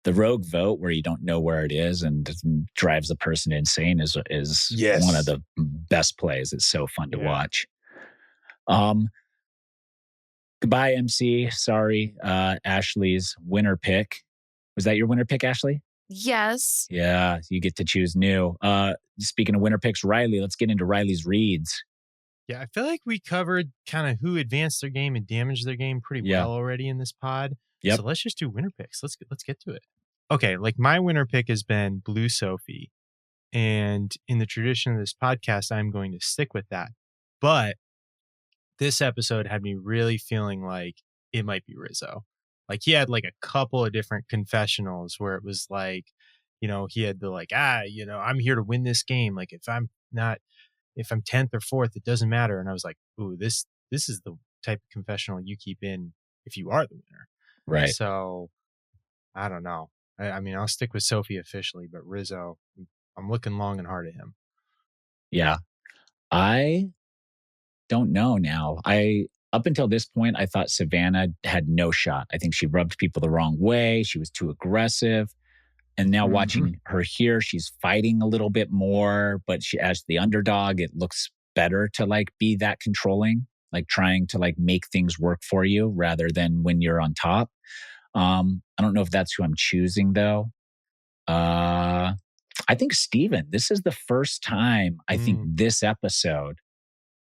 The rogue vote where you don't know where it is and drives the person insane is one of the best plays. It's so fun to watch. Goodbye, MC. Sorry. Ashleigh's winner pick. Was that your winner pick, Ashleigh? Yes. Yeah, you get to choose new. Speaking of winner picks, Riley, let's get into Riley's reads. Yeah, I feel like we covered kind of who advanced their game and damaged their game pretty well already in this pod. Yep. So let's just do winner picks. Let's get to it. Okay, like my winner pick has been Blue Sophie. And in the tradition of this podcast, I'm going to stick with that. But this episode had me really feeling like it might be Rizzo. Like he had like a couple of different confessionals where it was like, you know, he had the like, I'm here to win this game. Like if I'm 10th or 4th, it doesn't matter. And I was like, ooh, this is the type of confessional you keep in if you are the winner. Right. So I don't know. I mean, I'll stick with Sophie officially, but Rizzo, I'm looking long and hard at him. Yeah. I don't know now. Up until this point, I thought Savannah had no shot. I think she rubbed people the wrong way. She was too aggressive. And now watching her here, she's fighting a little bit more, but she, as the underdog, it looks better to like be that controlling, like trying to like make things work for you rather than when you're on top. I don't know if that's who I'm choosing though. I think Steven, this is the first time I think this episode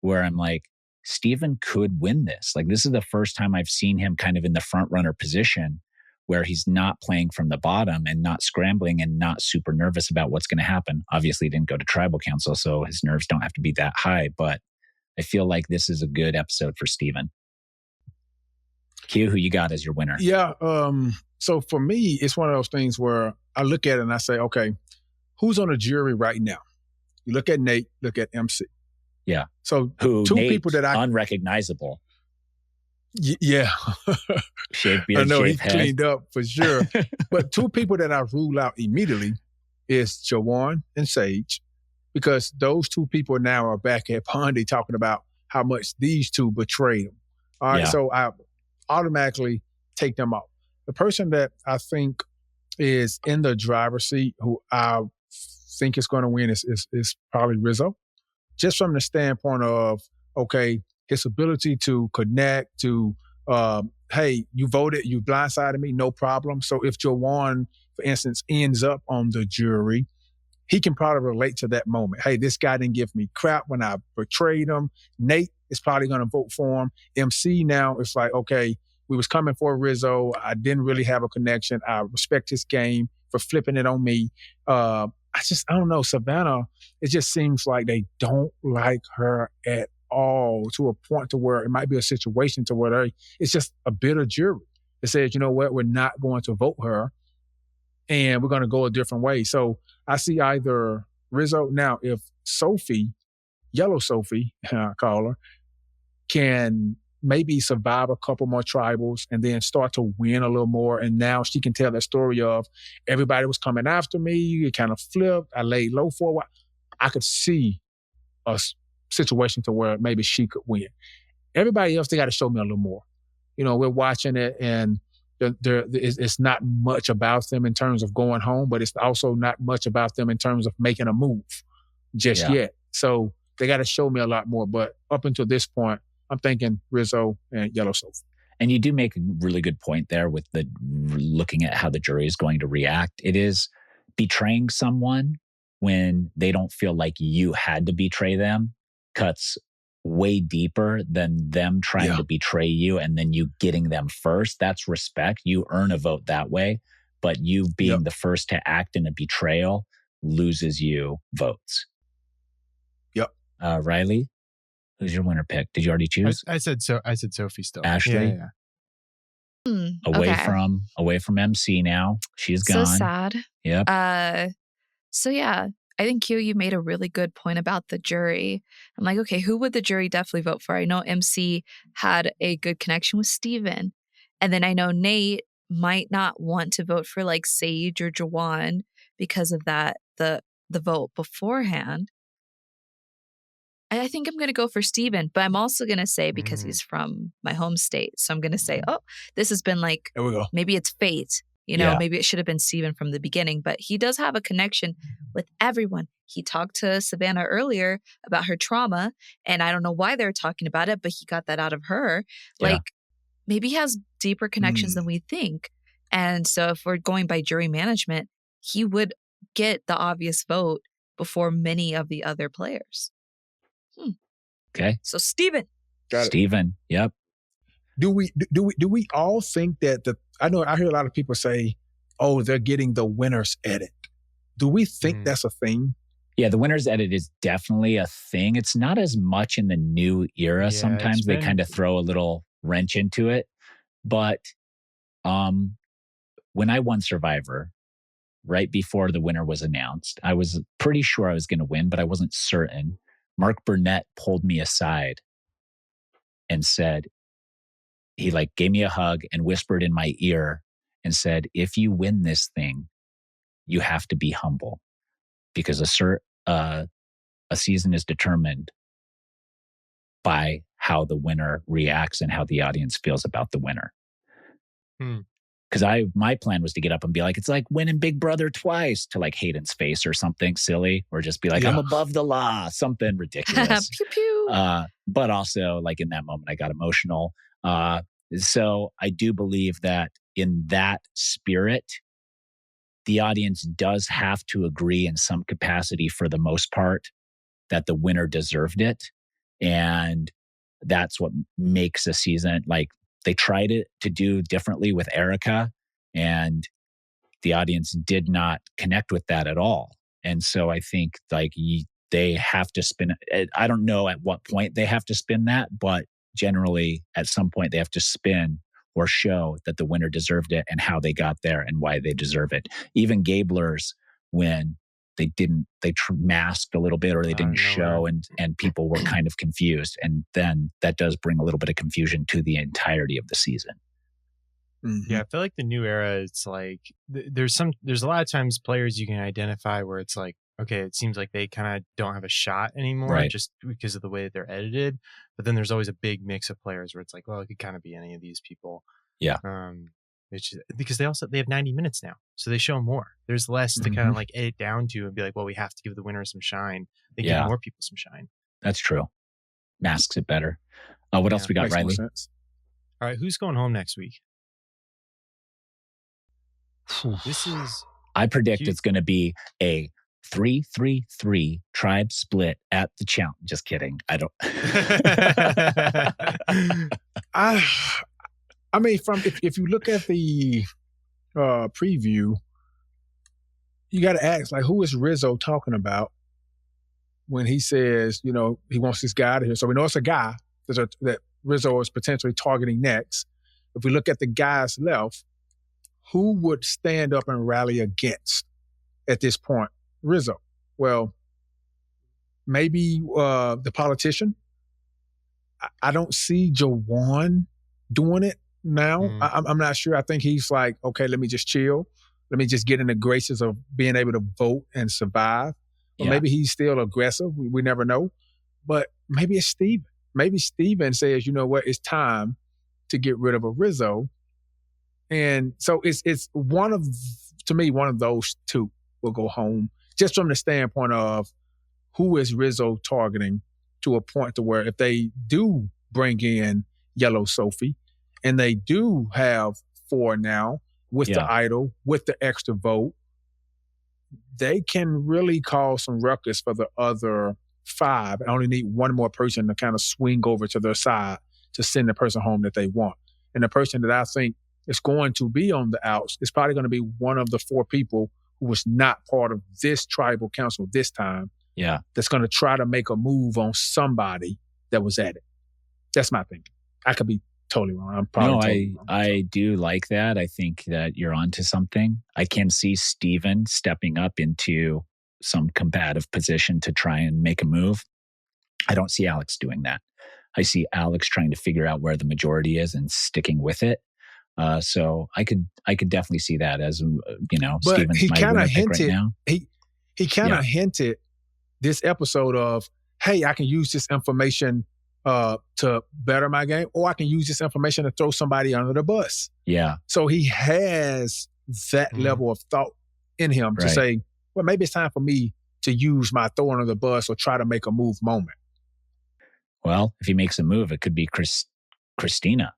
where I'm like, Steven could win this. Like this is the first time I've seen him kind of in the front runner position where he's not playing from the bottom and not scrambling and not super nervous about what's going to happen. Obviously, he didn't go to tribal council, so his nerves don't have to be that high. But I feel like this is a good episode for Steven. Q, who you got as your winner? Yeah. So for me, it's one of those things where I look at it and I say, okay, who's on the jury right now? You look at Nate, look at MC. Yeah. So two Nate, people that I unrecognizable. Yeah. Shaved beard, I know shaved he's head. cleaned up for sure. But two people that I rule out immediately is Jawan and Sage, because those two people now are back at Pondy talking about how much these two betrayed them. All right. So I automatically take them off. The person that I think is in the driver's seat, who I think is going to win is probably Rizzo. Just from the standpoint of, okay, his ability to connect, to, hey, you voted, you blindsided me, no problem. So if Jawan, for instance, ends up on the jury, he can probably relate to that moment. Hey, this guy didn't give me crap when I betrayed him. Nate is probably going to vote for him. MC now, it's like, okay, we was coming for Rizzo. I didn't really have a connection. I respect his game for flipping it on me. I don't know, Savannah, it just seems like they don't like her at all, to a point to where it might be a situation to where it's just a bitter jury that says, you know what, we're not going to vote her and we're going to go a different way. So I see either Rizzo. Now, if Sophie, Yellow Sophie, I call her, can maybe survive a couple more tribals and then start to win a little more. And now she can tell that story of everybody was coming after me. It kind of flipped. I laid low for a while. I could see a situation to where maybe she could win. Everybody else, they got to show me a little more. You know, we're watching it and it's not much about them in terms of going home, but it's also not much about them in terms of making a move just yet. So they got to show me a lot more. But up until this point, I'm thinking Rizzo and Yellow Sophie. And you do make a really good point there with the looking at how the jury is going to react. It is betraying someone when they don't feel like you had to betray them cuts way deeper than them trying to betray you and then you getting them first. That's respect. You earn a vote that way, but you being the first to act in a betrayal loses you votes. Yep. Riley, who's your winner pick? Did you already choose? I said Sophie still. Ashleigh? Yeah. Away from MC now. She's gone. So sad. Yep. So yeah, I think you made a really good point about the jury. I'm like, okay, who would the jury definitely vote for? I know MC had a good connection with Steven. And then I know Nate might not want to vote for like Sage or Jawan because of that, the vote beforehand. I think I'm going to go for Steven, but I'm also going to say because he's from my home state. So I'm going to say, oh, this has been like, There we go. maybe it's fate. You know, maybe it should have been Steven from the beginning, but he does have a connection with everyone. He talked to Savannah earlier about her trauma, and I don't know why they're talking about it, but he got that out of her. Yeah. Like, maybe he has deeper connections than we think. And so if we're going by jury management, he would get the obvious vote before many of the other players. Okay. So Steven. Steven. Yep. Do we all think that I hear a lot of people say, oh, they're getting the winner's edit. Do we think that's a thing? Yeah, the winner's edit is definitely a thing. It's not as much in the new era. Sometimes they kind of throw a little wrench into it. But when I won Survivor, right before the winner was announced, I was pretty sure I was going to win, but I wasn't certain. Mark Burnett pulled me aside and said, he like gave me a hug and whispered in my ear and said, if you win this thing, you have to be humble because a season is determined by how the winner reacts and how the audience feels about the winner. Because my plan was to get up and be like, it's like winning Big Brother twice, to like Hayden's face or something silly, or just be like, I'm above the law, something ridiculous. Pew, pew. But also like in that moment, I got emotional. So I do believe that in that spirit, the audience does have to agree in some capacity for the most part that the winner deserved it. And that's what makes a season, like they tried it to do differently with Erica and the audience did not connect with that at all. And so I think like they have to spin it. I don't know at what point they have to spin that, but generally at some point they have to spin or show that the winner deserved it and how they got there and why they deserve it. Even Gabler's, when they masked a little bit or they didn't show and people were kind of confused. And then that does bring a little bit of confusion to the entirety of the season. Yeah, I feel like the new era, it's like there's a lot of times players you can identify where it's like, okay, it seems like they kind of don't have a shot anymore just because of the way that they're edited. But then there's always a big mix of players where it's like, well, it could kind of be any of these people. Yeah. Because they have 90 minutes now. So they show more. There's less to kind of like edit down to and be like, well, we have to give the winner some shine. They give more people some shine. That's true. Masks it better. What else we got, Riley? All right, who's going home next week? I predict it's going to be a 3-3-3 tribe split at the challenge. Just kidding. I don't. I mean, if you look at the preview, you got to ask, like, who is Rizzo talking about when he says, he wants this guy to hear? So we know it's a guy that Rizzo is potentially targeting next. If we look at the guys left, who would stand up and rally against at this point? Rizzo. Well, maybe the politician. I don't see Jawan doing it now. I'm not sure. I think he's like, okay, let me just chill. Let me just get in the graces of being able to vote and survive. Or maybe he's still aggressive. We never know. But maybe it's Steven. Maybe Steven says, you know what, it's time to get rid of a Rizzo. And so it's one of those two will go home, just from the standpoint of who is Rizzo targeting, to a point to where if they do bring in Yellow Sophie and they do have 4 now with the idol, with the extra vote, they can really cause some ruckus for the other 5. I only need one more person to kind of swing over to their side to send the person home that they want. And the person that I think is going to be on the outs is probably going to be one of the 4 people who was not part of this tribal council this time. Yeah. That's going to try to make a move on somebody that was at it. That's my thinking. I could be totally wrong. I'm probably totally wrong. I do like that. I think that you're onto something. I can see Steven stepping up into some combative position to try and make a move. I don't see Alex doing that. I see Alex trying to figure out where the majority is and sticking with it. So I could definitely see that as, But Steven's he my kind winner of pick right hinted. now. He kind of hinted this episode of, hey, I can use this information to better my game, or I can use this information to throw somebody under the bus. Yeah. So he has that level of thought in him to say, well, maybe it's time for me to use my throw under the bus or try to make a move moment. Well, if he makes a move, it could be Christina,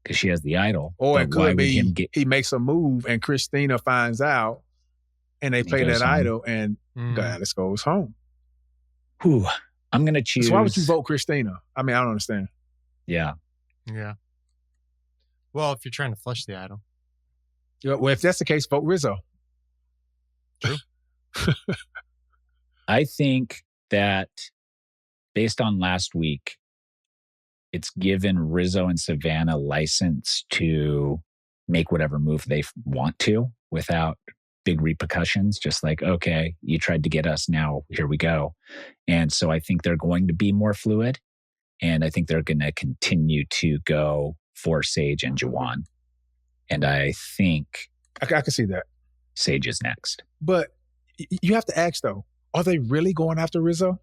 because she has the idol. Or But it why could would be he makes a move and Christina finds out and they play that idol and Alex goes home. Whew. I'm going to choose. So why would you vote Christina? I mean, I don't understand. Yeah. Yeah. Well, if you're trying to flush the idol. Yeah, well, if that's the case, vote Rizzo. True. I think that based on last week, it's given Rizzo and Savannah license to make whatever move they want to without big repercussions. Just like, okay, you tried to get us, now here we go. And so I think they're going to be more fluid. And I think they're going to continue to go for Sage and Juwan. And I think I can see that. Sage is next. But you have to ask, though, are they really going after Rizzo?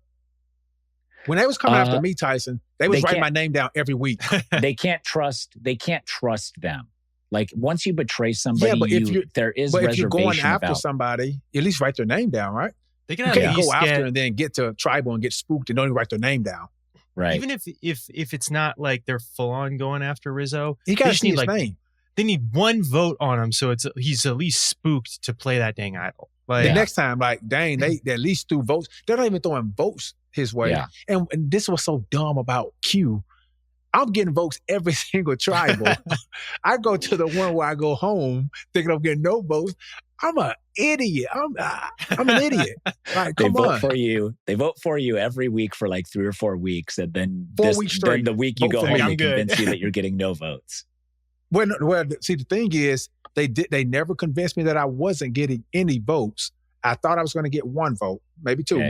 When they was coming after me, Tyson, they was writing my name down every week. They can't trust them. Like, once you betray somebody, there is reservation. If you're going after somebody, at least write their name down, right? They can you can't go after and then get to tribal and get spooked and don't even write their name down. Right. Even if it's not like they're full on going after Rizzo, he got to see his name. They need one vote on him, so he's at least spooked to play that dang idol. Like, the next time, like, dang, they at least threw votes. They're not even throwing votes his way. Yeah. And this was so dumb about Q. I'm getting votes every single tribal. I go to the one where I go home thinking I'm getting no votes. I'm an idiot. I'm an idiot. Like, come on. They vote for you every week for like 3 or 4 weeks, and then then the week you go home, they convince you that you're getting no votes. Well, see, the thing is, they never convinced me that I wasn't getting any votes. I thought I was going to get 1 vote, maybe 2.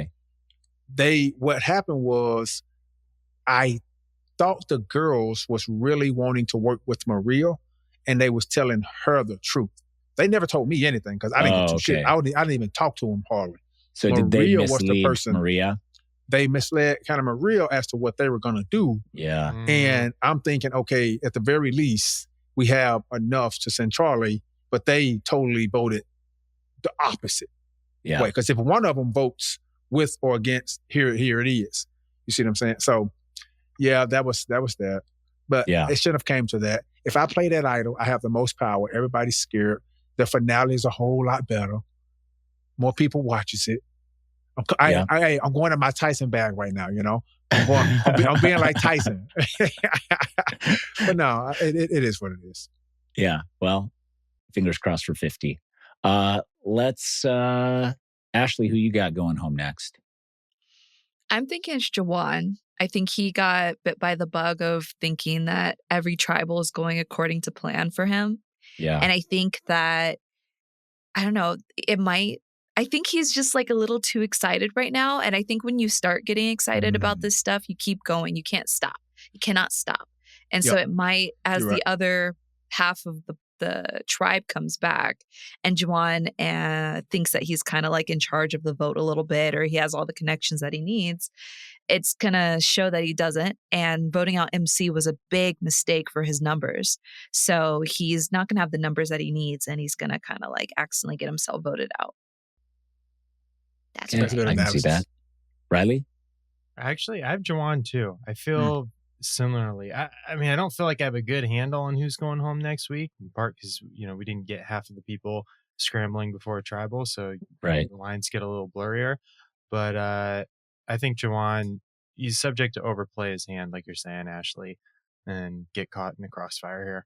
Okay. What happened was, I thought the girls was really wanting to work with Maria, and they was telling her the truth. They never told me anything because I didn't get shit. I didn't even talk to them hardly. So Maria did they mislead Maria? They misled kind of Maria as to what they were going to do. Yeah. And I'm thinking, okay, at the very least, we have enough to send Charlie, but they totally voted the opposite way. Because if one of them votes with or against, here it is. You see what I'm saying? So, yeah, that was that. But it shouldn't have came to that. If I play that idol, I have the most power. Everybody's scared. The finale is a whole lot better. More people watches it. I'm going to my Tyson bag right now, you know? I'm being like Tyson. But no, it is what it is. Yeah. Well, fingers crossed for 50. Let's, Ashleigh, who you got going home next? I'm thinking it's Juwan. I think he got bit by the bug of thinking that every tribal is going according to plan for him. Yeah. And I think that, I don't know, I think he's just like a little too excited right now. And I think when you start getting excited about this stuff, you keep going. You can't stop. You cannot stop. And so it might, as the other half of the tribe comes back and Juwan thinks that he's kind of like in charge of the vote a little bit, or he has all the connections that he needs, it's going to show that he doesn't. And voting out MC was a big mistake for his numbers. So he's not going to have the numbers that he needs, and he's going to kind of like accidentally get himself voted out. That's right. I can see that. Riley? Actually, I have Juwan too. I feel similarly. I mean, I don't feel like I have a good handle on who's going home next week, in part because, we didn't get half of the people scrambling before a tribal, so the lines get a little blurrier. But I think Juwan, he's subject to overplay his hand, like you're saying, Ashleigh, and get caught in the crossfire here.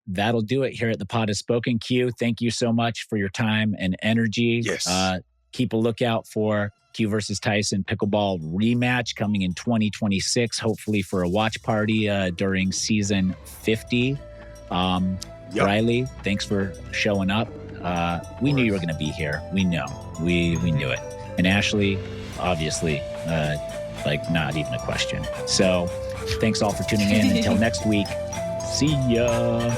That'll do it here at the Pod Has Spoken. Q, thank you so much for your time and energy. Yes. Keep a lookout for Q versus Tyson pickleball rematch coming in 2026, hopefully for a watch party during season 50. Riley, thanks for showing up. we knew you were going to be here. We know. We knew it. And Ashleigh, obviously, not even a question. So thanks all for tuning in. Until next week, see ya.